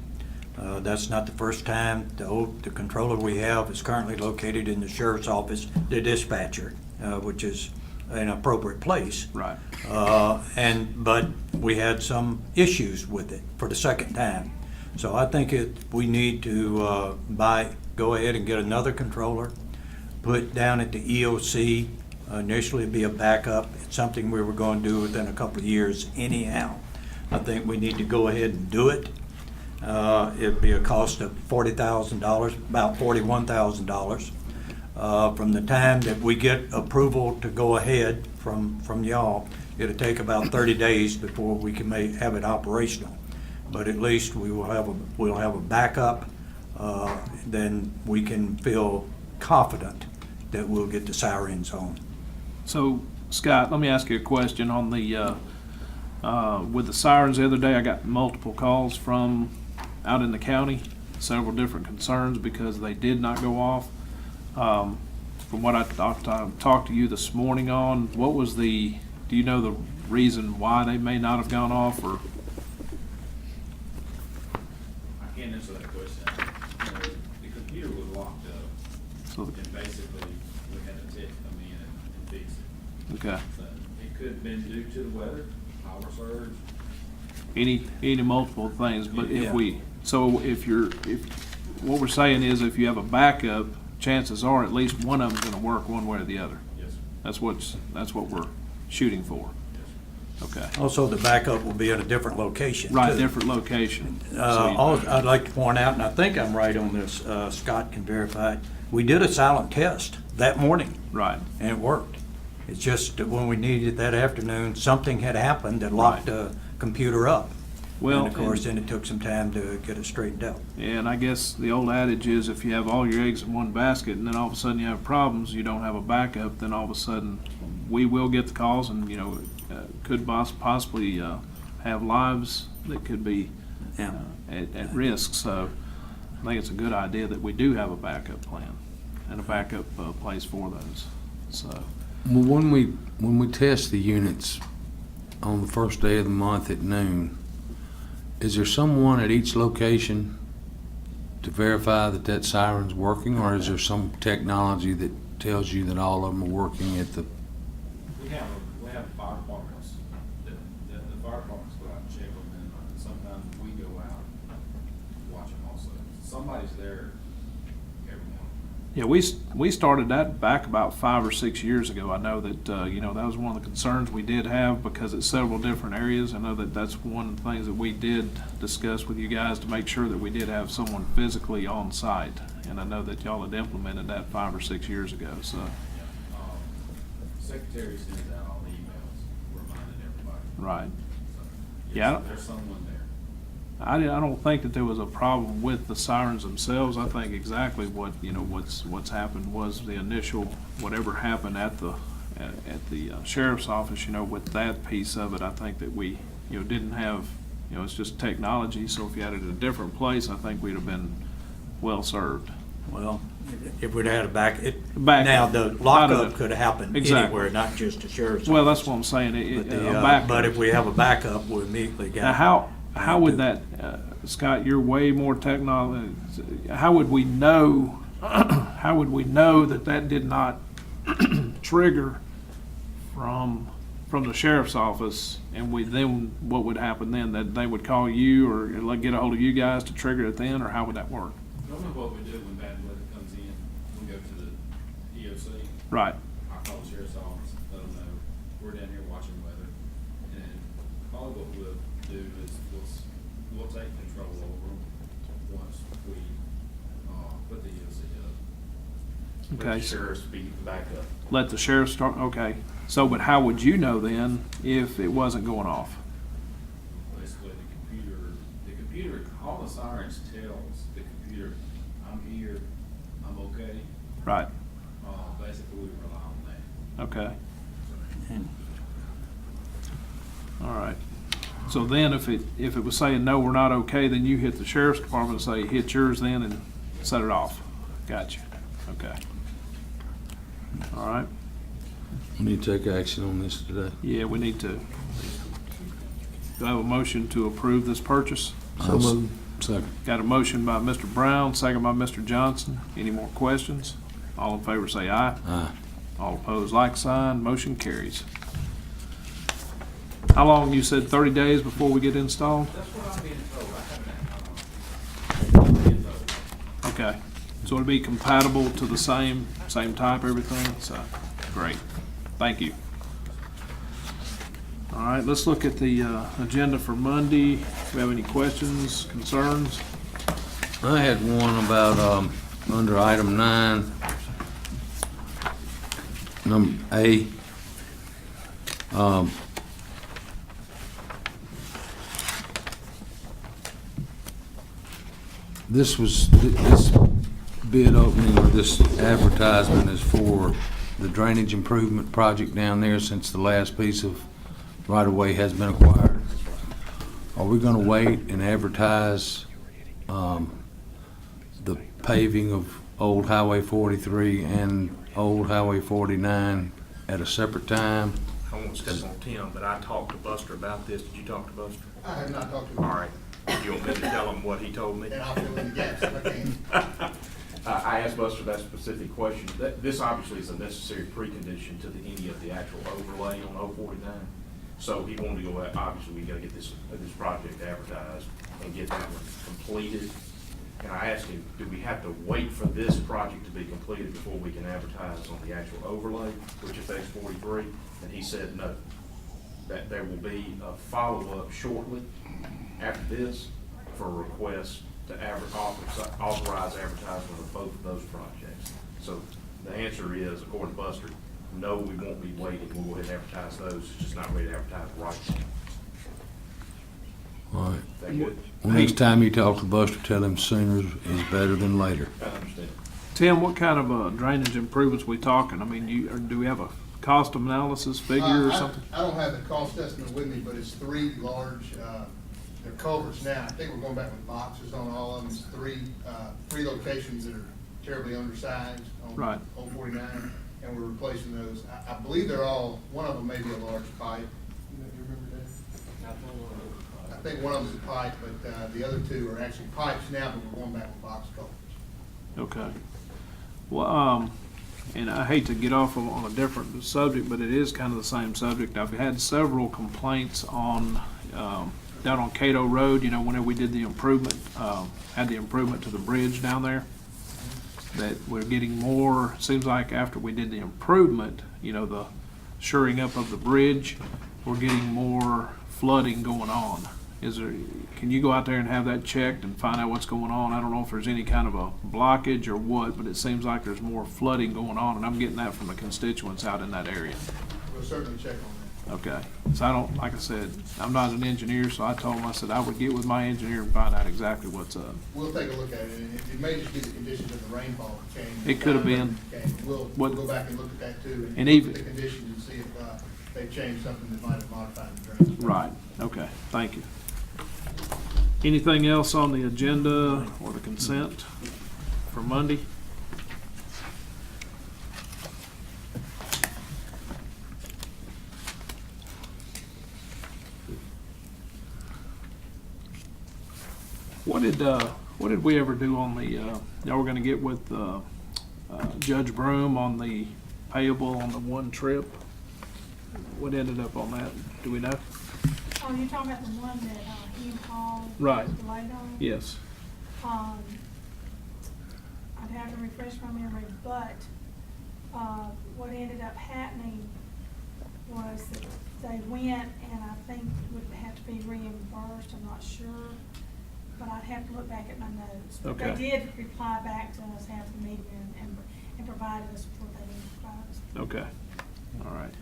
[SPEAKER 10] That's not the first time. The controller we have is currently located in the sheriff's office, the dispatcher, which is an appropriate place.
[SPEAKER 2] Right.
[SPEAKER 10] But we had some issues with it for the second time. So I think we need to go ahead and get another controller, put down at the EOC, initially be a backup. It's something we were going to do within a couple of years anyhow. I think we need to go ahead and do it. It'd be a cost of $40,000, about $41,000. From the time that we get approval to go ahead from y'all, it'll take about 30 days before we can have it operational. But at least we'll have a backup. Then we can feel confident that we'll get the sirens on.
[SPEAKER 2] So, Scott, let me ask you a question on the, with the sirens the other day, I got multiple calls from out in the county, several different concerns because they did not go off. From what I talked to you this morning on, what was do you know the reason why they may not have gone off, or?
[SPEAKER 13] I can't answer that question. You know, the computer was locked up,
[SPEAKER 2] So,
[SPEAKER 13] and basically, we had a tech come in and fix it.
[SPEAKER 2] okay.
[SPEAKER 13] So it could have been due to the weather, power surge.
[SPEAKER 2] Any multiple things, but
[SPEAKER 10] Yeah.
[SPEAKER 2] what we're saying is if you have a backup, chances are at least one of them's gonna work one way or the other.
[SPEAKER 13] Yes, sir.
[SPEAKER 2] That's what we're shooting for.
[SPEAKER 13] Yes, sir.
[SPEAKER 2] Okay.
[SPEAKER 10] Also, the backup will be at a different location.
[SPEAKER 2] Right,
[SPEAKER 10] too.
[SPEAKER 2] different location.
[SPEAKER 10] I'd like to point out, and I think I'm right on this, Scott can verify it, we did a silent test that morning,
[SPEAKER 2] Right,
[SPEAKER 10] and it worked. It's just that when we needed it that afternoon, something had happened that locked the computer up.
[SPEAKER 2] well,
[SPEAKER 10] And of course, then it took some time to get it straightened out.
[SPEAKER 2] and I guess the old adage is if you have all your eggs in one basket and then all of a sudden you have problems, you don't have a backup, then all of a sudden we will get the calls and, could possibly have lives that could be
[SPEAKER 10] Yeah.
[SPEAKER 2] at risk. So I think it's a good idea that we do have a backup plan and a backup place for those. So,
[SPEAKER 1] Well, when we test the units on the first day of the month at noon, is there someone at each location to verify that siren's working, or is there some technology that tells you that all of them are working at the?
[SPEAKER 13] We have fire departments, the fire departments go out and check them, and sometimes we go out and watch them also. Somebody's there every morning.
[SPEAKER 2] yeah, we started that back about 5 or 6 years ago. I know that, that was one of the concerns we did have because it's several different areas. I know that that's one of the things that we did discuss with you guys to make sure that we did have someone physically on site. And I know that y'all had implemented that 5 or 6 years ago, so,
[SPEAKER 13] Secretary sends out all the emails reminding everybody.
[SPEAKER 2] right.
[SPEAKER 13] So,
[SPEAKER 2] Yeah.
[SPEAKER 13] yes, there's someone there.
[SPEAKER 2] I don't think that there was a problem with the sirens themselves. I think exactly what's happened was the initial, whatever happened at the sheriff's office, with that piece of it. I think that we, didn't have, it's just technology. So if you had it at a different place, I think we'd have been well served.
[SPEAKER 10] Well, if we'd had a
[SPEAKER 2] Backup.
[SPEAKER 10] now, the
[SPEAKER 2] Not
[SPEAKER 10] lockup
[SPEAKER 2] a-
[SPEAKER 10] could have happened
[SPEAKER 2] Exactly.
[SPEAKER 10] anywhere, not just the sheriff's
[SPEAKER 2] Well,
[SPEAKER 10] office.
[SPEAKER 2] that's what I'm saying.
[SPEAKER 10] But
[SPEAKER 2] A backup.
[SPEAKER 10] but if we have a backup, we immediately got.
[SPEAKER 2] Now, how would that, Scott, you're way more technology, how would we know, that did not trigger from the sheriff's office, and what would happen then? That they would call you or get a hold of you guys to trigger it then, or how would that work?
[SPEAKER 13] Normally what we do when bad weather comes in, we go to the EOC.
[SPEAKER 2] Right,
[SPEAKER 13] I call the sheriff's office, let them know, we're down here watching weather. And probably what we'll do is we'll take control over them once we, put the EOC up.
[SPEAKER 2] okay.
[SPEAKER 13] Sheriff's be back up.
[SPEAKER 2] Let the sheriff start, okay. So, but how would you know then if it wasn't going off?
[SPEAKER 13] Basically, the computer, all the sirens tells the computer, I'm here, I'm okay.
[SPEAKER 2] Right,
[SPEAKER 13] Basically, we rely on that.
[SPEAKER 2] okay. All right. So then if it was saying, no, we're not okay, then you hit the sheriff's department and say, hit yours then and set it off. Gotcha. Okay. All right.
[SPEAKER 1] We need to take action on this today.
[SPEAKER 2] Yeah, we need to. Do I have a motion to approve this purchase?
[SPEAKER 7] So moved.
[SPEAKER 1] Second.
[SPEAKER 2] Got a motion by Mr. Brown, second by Mr. Johnson. Any more questions? All in favor say aye.
[SPEAKER 1] Aye.
[SPEAKER 2] All opposed, like sign. Motion carries. How long, you said 30 days before we get installed?
[SPEAKER 13] That's what I'm being told. I'm being told.
[SPEAKER 2] Okay. So it'll be compatible to the same type, everything? So, great. Thank you. All right, let's look at the agenda for Monday. Do we have any questions, concerns?
[SPEAKER 1] I had one about, under item 9, number A. This bid opening or this advertisement is for the drainage improvement project down there since the last piece of right-of-way has been acquired. Are we gonna wait and advertise the paving of Old Highway 43 and Old Highway 49 at a separate time?
[SPEAKER 13] I won't step on Tim, but I talked to Buster about this. Did you talk to Buster?
[SPEAKER 8] I have not talked to
[SPEAKER 13] All
[SPEAKER 8] him.
[SPEAKER 13] right. You want me to tell him what he told me?
[SPEAKER 8] And I'll fill in the gaps if I can.
[SPEAKER 13] I asked Buster that specific question. This obviously is a necessary precondition to any of the actual overlay on 049. So he wanted to go, obviously, we gotta get this project advertised and get that one completed. And I asked him, do we have to wait for this project to be completed before we can advertise on the actual overlay, which affects 43? And he said no, that there will be a follow-up shortly after this for a request to authorize advertisement of both of those projects. So the answer is, according to Buster, no, we won't be waiting. We'll go ahead and advertise those, it's just not ready to advertise right now.
[SPEAKER 1] All right.
[SPEAKER 13] Is that good?
[SPEAKER 1] Well, next time you talk to Buster, tell him sooner is better than later.
[SPEAKER 13] I understand.
[SPEAKER 2] Tim, what kind of drainage improvements we talking? I mean, or do we have a cost analysis figure or something?
[SPEAKER 8] I don't have the cost estimate with me, but it's 3 large, they're culverts now. I think we're going back with boxes on all of them. It's three locations that are terribly undersized on
[SPEAKER 2] Right.
[SPEAKER 8] 049, and we're replacing those. I believe they're all, one of them may be a large pipe. You remember that? I think one of them's a pipe, but the other two are actually pipes now, but we're going back with box culverts.
[SPEAKER 2] Okay. Well, and I hate to get off on a different subject, but it is kind of the same subject. I've had several complaints on, down on Cato Road, you know, whenever we did the improvement, had the improvement to the bridge down there, that we're getting more, seems like after we did the improvement, you know, the shoring up of the bridge, we're getting more flooding going on. Can you go out there and have that checked and find out what's going on? I don't know if there's any kind of a blockage or what, but it seems like there's more flooding going on, and I'm getting that from the constituents out in that area.
[SPEAKER 8] We'll certainly check on that.
[SPEAKER 2] Okay, so I don't, like I said, I'm not an engineer, so I told him, I said I would get with my engineer and find out exactly what's up.
[SPEAKER 8] We'll take a look at it, and it may just be the conditions of the rainfall change.
[SPEAKER 2] It could have been.
[SPEAKER 8] We'll go back and look at that too,
[SPEAKER 2] And
[SPEAKER 8] and
[SPEAKER 2] even-
[SPEAKER 8] look at the conditions and see if they've changed something that might have modified the drainage.
[SPEAKER 2] Right, okay, thank you. Anything else on the agenda or the consent for Monday? What did we ever do on the, y'all were gonna get with, Judge Broom on the payable on the one trip? What ended up on that? Do we know?
[SPEAKER 14] Oh, you're talking about the one that he and Paul
[SPEAKER 2] Right.
[SPEAKER 14] delayed on?
[SPEAKER 2] Yes.
[SPEAKER 14] I'd have to refresh my memory, but what ended up happening was that they went and I think would have to be reimbursed, I'm not sure. But I'd have to look back at my notes. But
[SPEAKER 2] Okay.
[SPEAKER 14] they did reply back to us after the meeting and provided us what they needed to provide us.
[SPEAKER 2] Okay, all right.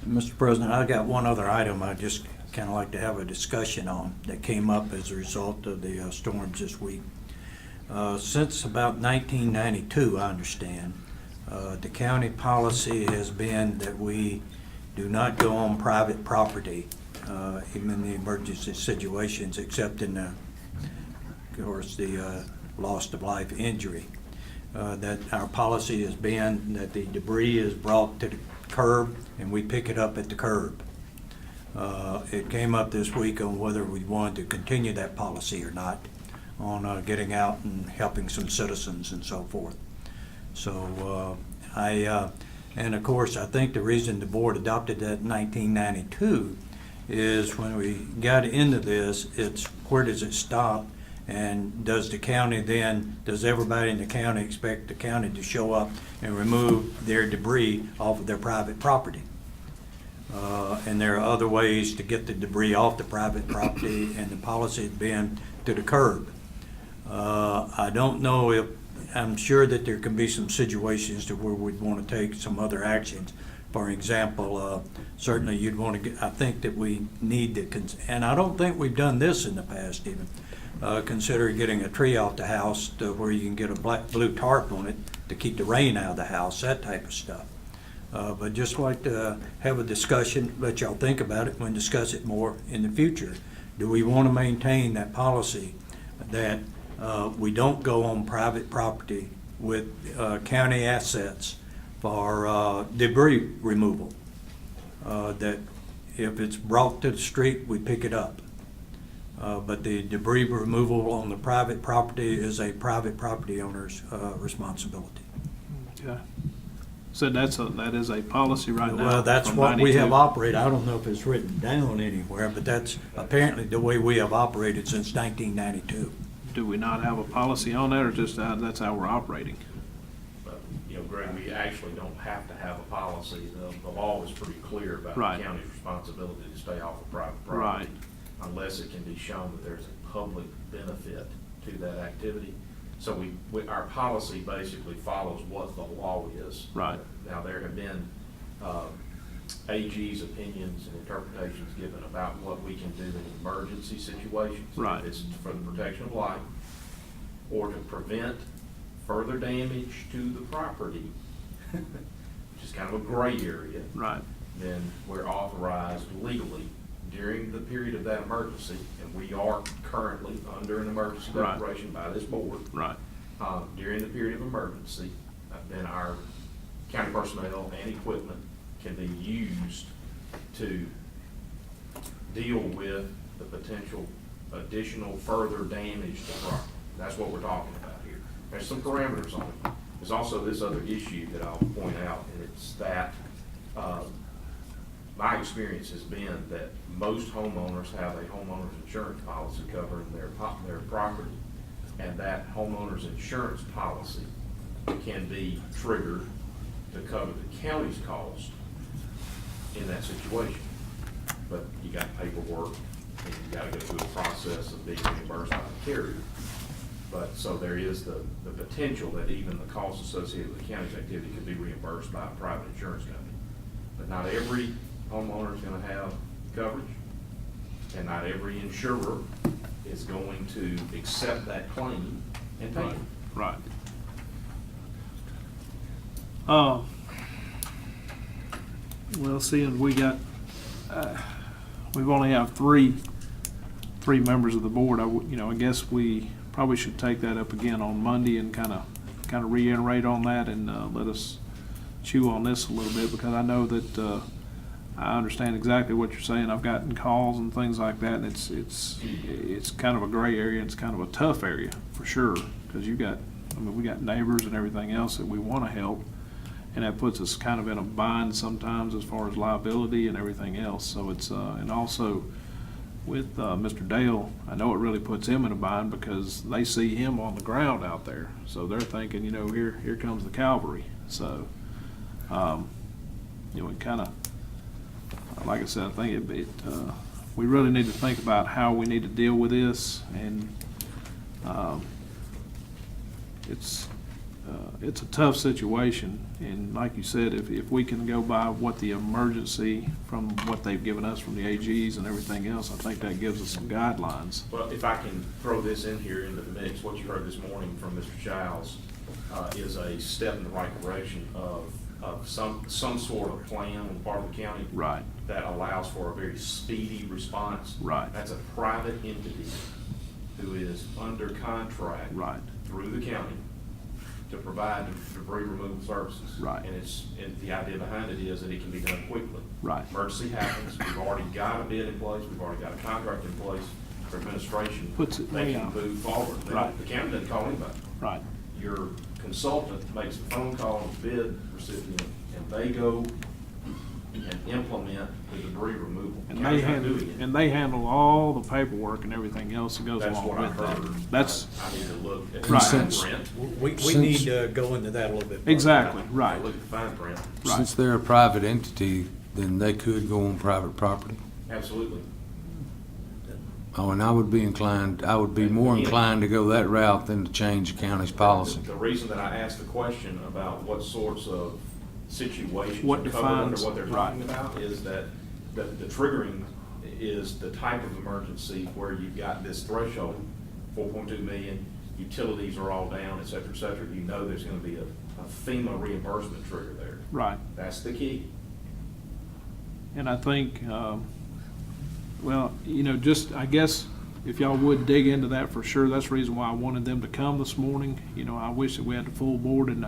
[SPEAKER 10] Mr. President, I got one other item I'd just kind of like to have a discussion on that came up as a result of the storms this week. Since about 1992, I understand, the county policy has been that we do not go on private property, even in the emergency situations, except in the, of course, the loss of life injury. That our policy has been that the debris is brought to the curb and we pick it up at the curb. It came up this week on whether we wanted to continue that policy or not on getting out and helping some citizens and so forth. So and of course, I think the reason the board adopted that in 1992 is when we got into this, it's where does it stop? And does the county then, does everybody in the county expect the county to show up and remove their debris off of their private property? And there are other ways to get the debris off the private property, and the policy has been to the curb. I don't know if, I'm sure that there can be some situations to where we'd want to take some other actions. For example, certainly you'd want to get, I think that we need to, and I don't think we've done this in the past even, consider getting a tree off the house to where you can get a blue tarp on it to keep the rain out of the house, that type of stuff. But just like to have a discussion, let y'all think about it and discuss it more in the future. Do we want to maintain that policy that we don't go on private property with county assets for debris removal? That if it's brought to the street, we pick it up. But the debris removal on the private property is a private property owner's responsibility.
[SPEAKER 2] Okay. So that is a policy right now?
[SPEAKER 10] Well, that's
[SPEAKER 2] from
[SPEAKER 10] what we
[SPEAKER 2] 92?
[SPEAKER 10] have operated. I don't know if it's written down anywhere, but that's apparently the way we have operated since 1992.
[SPEAKER 2] Do we not have a policy on that, or just that's how we're operating?
[SPEAKER 13] But, you know, Greg, we actually don't have to have a policy. The law is pretty clear about
[SPEAKER 2] Right.
[SPEAKER 13] the county's responsibility to stay off of private property.
[SPEAKER 2] Right.
[SPEAKER 13] Unless it can be shown that there's a public benefit to that activity. So our policy basically follows what the law is.
[SPEAKER 2] Right.
[SPEAKER 13] Now, there have been AG's opinions and interpretations given about what we can do in emergency situations.
[SPEAKER 2] Right.
[SPEAKER 13] If it's for the protection of life or to prevent further damage to the property, which is kind of a gray area.
[SPEAKER 2] Right.
[SPEAKER 13] Then we're authorized legally during the period of that emergency, and we are currently under an emergency
[SPEAKER 2] Right.
[SPEAKER 13] declaration by this board.
[SPEAKER 2] Right.
[SPEAKER 13] During the period of emergency, then our county personnel and equipment can be used to deal with the potential additional further damage to property. That's what we're talking about here. There's some parameters on it. There's also this other issue that I'll point out, and it's that my experience has been that most homeowners have a homeowner's insurance policy covering their property, and that homeowner's insurance policy can be triggered to cover the county's cost in that situation. But you got paperwork, and you gotta go through the process of being reimbursed by the carrier. But, so there is the potential that even the costs associated with the county's activity could be reimbursed by a private insurance company. But not every homeowner is gonna have coverage, and not every insurer is going to accept that claim and pay it.
[SPEAKER 2] Right. Well, seeing we got, we've only have three members of the board, I guess we probably should take that up again on Monday and kind of reiterate on that and let us chew on this a little bit, because I know that I understand exactly what you're saying. I've gotten calls and things like that, and it's kind of a gray area. It's kind of a tough area for sure, because we got neighbors and everything else that we want to help, and that puts us kind of in a bind sometimes as far as liability and everything else. So it's and also with Mr. Dale, I know it really puts him in a bind because they see him on the ground out there, so they're thinking, here comes the cavalry. So we kind of, like I said, I think we really need to think about how we need to deal with this, and it's a tough situation. And like you said, if we can go by what the emergency from what they've given us from the AGs and everything else, I think that gives us some guidelines.
[SPEAKER 13] Well, if I can throw this in here into the mix, what you heard this morning from Mr. Childs is a step in the right direction of some sort of plan on the part of the county.
[SPEAKER 2] Right.
[SPEAKER 13] That allows for a very speedy response.
[SPEAKER 2] Right.
[SPEAKER 13] That's a private entity who is under contract.
[SPEAKER 2] Right.
[SPEAKER 13] Through the county to provide debris removal services.
[SPEAKER 2] Right.
[SPEAKER 13] And the idea behind it is that it can be done quickly.
[SPEAKER 2] Right.
[SPEAKER 13] Emergency happens, we've already got a bid in place, we've already got a contract in place for administration.
[SPEAKER 2] Puts it
[SPEAKER 13] They
[SPEAKER 2] way
[SPEAKER 13] can
[SPEAKER 2] out.
[SPEAKER 13] move forward.
[SPEAKER 2] Right.
[SPEAKER 13] The county doesn't call anybody.
[SPEAKER 2] Right.
[SPEAKER 13] Your consultant makes the phone call to the bid recipient, and they go and implement the debris removal.
[SPEAKER 2] And
[SPEAKER 13] County's not doing it.
[SPEAKER 2] they handle all the paperwork and everything else that goes
[SPEAKER 13] That's
[SPEAKER 2] along
[SPEAKER 13] what I
[SPEAKER 2] with
[SPEAKER 13] heard.
[SPEAKER 2] that. That's
[SPEAKER 13] I need to look at the
[SPEAKER 2] Right.
[SPEAKER 13] fine print.
[SPEAKER 10] We need to go into that a little bit. further.
[SPEAKER 2] exactly right.
[SPEAKER 13] Look at the fine print.
[SPEAKER 2] Right.
[SPEAKER 1] Since they're a private entity, then they could go on private property.
[SPEAKER 13] Absolutely.
[SPEAKER 1] Oh, and I would be more inclined to go that route than to change the county's policy.
[SPEAKER 13] The reason that I asked the question about what sorts of situations
[SPEAKER 2] What
[SPEAKER 13] are covered under
[SPEAKER 2] defines-
[SPEAKER 13] what they're
[SPEAKER 2] right.
[SPEAKER 13] talking about is that the triggering is the type of emergency where you've got this threshold 4.2 million, utilities are all down, et cetera, you know there's gonna be a FEMA reimbursement trigger there.
[SPEAKER 2] Right.
[SPEAKER 13] That's the key.
[SPEAKER 2] And I think, well, you know, just, I guess, if y'all would dig into that for sure, that's the reason why I wanted them to come this morning. You know, I wish that we had the full board, and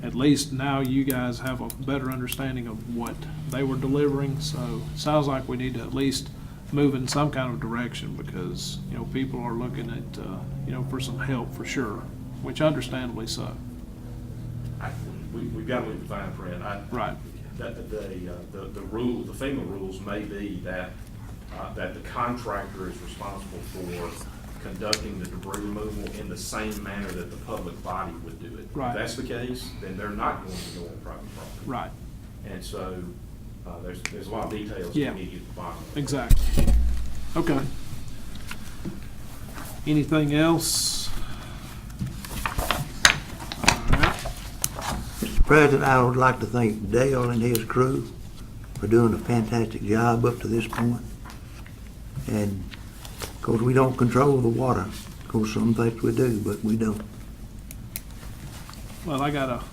[SPEAKER 2] at least now you guys have a better understanding of what they were delivering. So it sounds like we need to at least move in some kind of direction, because, you know, people are looking at, you know, for some help for sure, which understandably so.
[SPEAKER 13] We've got to look at the fine print.
[SPEAKER 2] Right.
[SPEAKER 13] The rule, the FEMA rules may be that the contractor is responsible for conducting the debris removal in the same manner that the public body would do it.
[SPEAKER 2] Right.
[SPEAKER 13] If that's the case, then they're not going to go on private property.
[SPEAKER 2] Right.
[SPEAKER 13] And so, there's a lot of details
[SPEAKER 2] Yeah.
[SPEAKER 13] we need to get to the bottom of.
[SPEAKER 2] Exactly. Okay. Anything else? All right.
[SPEAKER 7] Mr. President, I would like to thank Dale and his crew for doing a fantastic job up to this point. And, of course, we don't control the water. Of course, some things we do, but we don't.
[SPEAKER 2] Well, I got to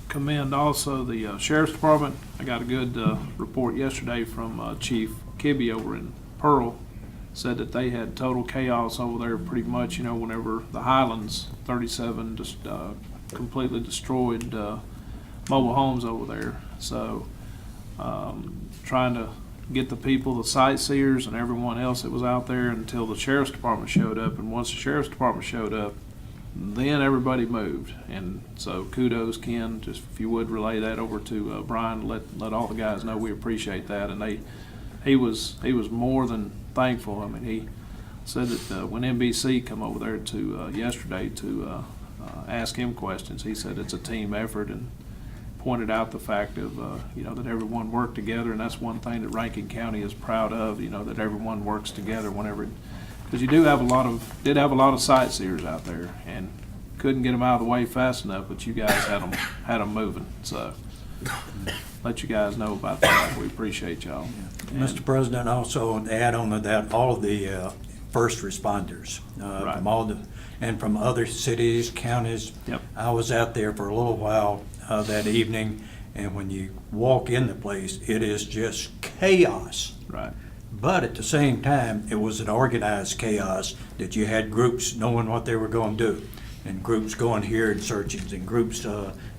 [SPEAKER 2] commend also the Sheriff's Department. I got a good report yesterday from Chief Kibbe over in Pearl. Said that they had total chaos over there pretty much, you know, whenever the Highlands 37 just completely destroyed mobile homes over there. So trying to get the people, the sightseers and everyone else that was out there until the Sheriff's Department showed up. And once the Sheriff's Department showed up, then everybody moved. And so kudos, Ken, just if you would relay that over to Brian, let all the guys know we appreciate that. And he was more than thankful. I mean, he said that when NBC come over there to yesterday to ask him questions, he said it's a team effort, and pointed out the fact of you know, that everyone worked together. And that's one thing that Rankin County is proud of, you know, that everyone works together whenever, because you did have a lot of sightseers out there, and couldn't get them out of the way fast enough, but you guys had them moving. So let you guys know about that. We appreciate y'all.
[SPEAKER 10] Mr. President, also to add on to that, all of the first responders
[SPEAKER 2] Right.
[SPEAKER 10] from other cities, counties.
[SPEAKER 2] Yep.
[SPEAKER 10] I was out there for a little while that evening, and when you walk in the place, it is just chaos.
[SPEAKER 2] Right.
[SPEAKER 10] But at the same time, it was an organized chaos that you had groups knowing what they were going to do, and groups going here and searchings, and groups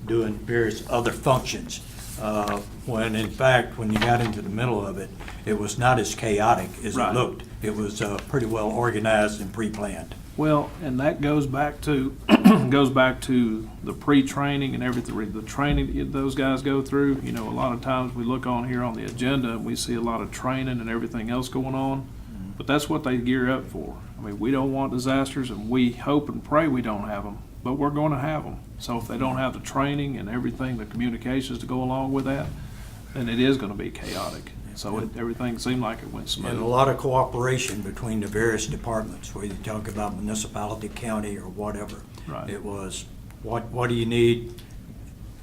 [SPEAKER 10] doing various other functions. When in fact, when you got into the middle of it, it was not as chaotic as
[SPEAKER 2] Right.
[SPEAKER 10] it looked. It was pretty well organized and pre-planned.
[SPEAKER 2] Well, and that goes back to the pre-training and everything, the training that those guys go through. You know, a lot of times we look on here on the agenda and we see a lot of training and everything else going on, but that's what they gear up for. I mean, we don't want disasters, and we hope and pray we don't have them, but we're going to have them. So if they don't have the training and everything, the communications to go along with that, then it is going to be chaotic. So everything seemed like it went smooth.
[SPEAKER 10] And a lot of cooperation between the various departments, whether you talk about municipality, county, or whatever.
[SPEAKER 2] Right.
[SPEAKER 10] It was, what do you need?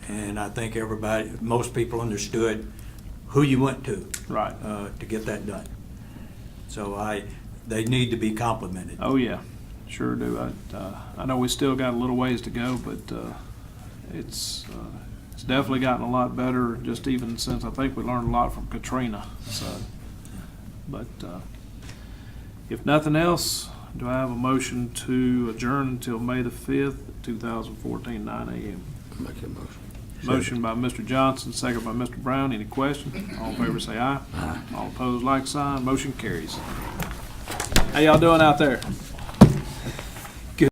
[SPEAKER 10] And I think most people understood who you went to.
[SPEAKER 2] Right.
[SPEAKER 10] To get that done. So they need to be complimented.
[SPEAKER 2] Oh, yeah, sure do. I know we still got a little ways to go, but it's definitely gotten a lot better, just even since I think we learned a lot from Katrina. So, but if nothing else, do I have a motion to adjourn until May the 5th, 2014, 9 a.m.?
[SPEAKER 1] Make that motion.
[SPEAKER 2] Motion by Mr. Johnson, second by Mr. Brown. Any questions? All in favor say aye. Aye. All opposed, like sign. Motion carries. How y'all doing out there?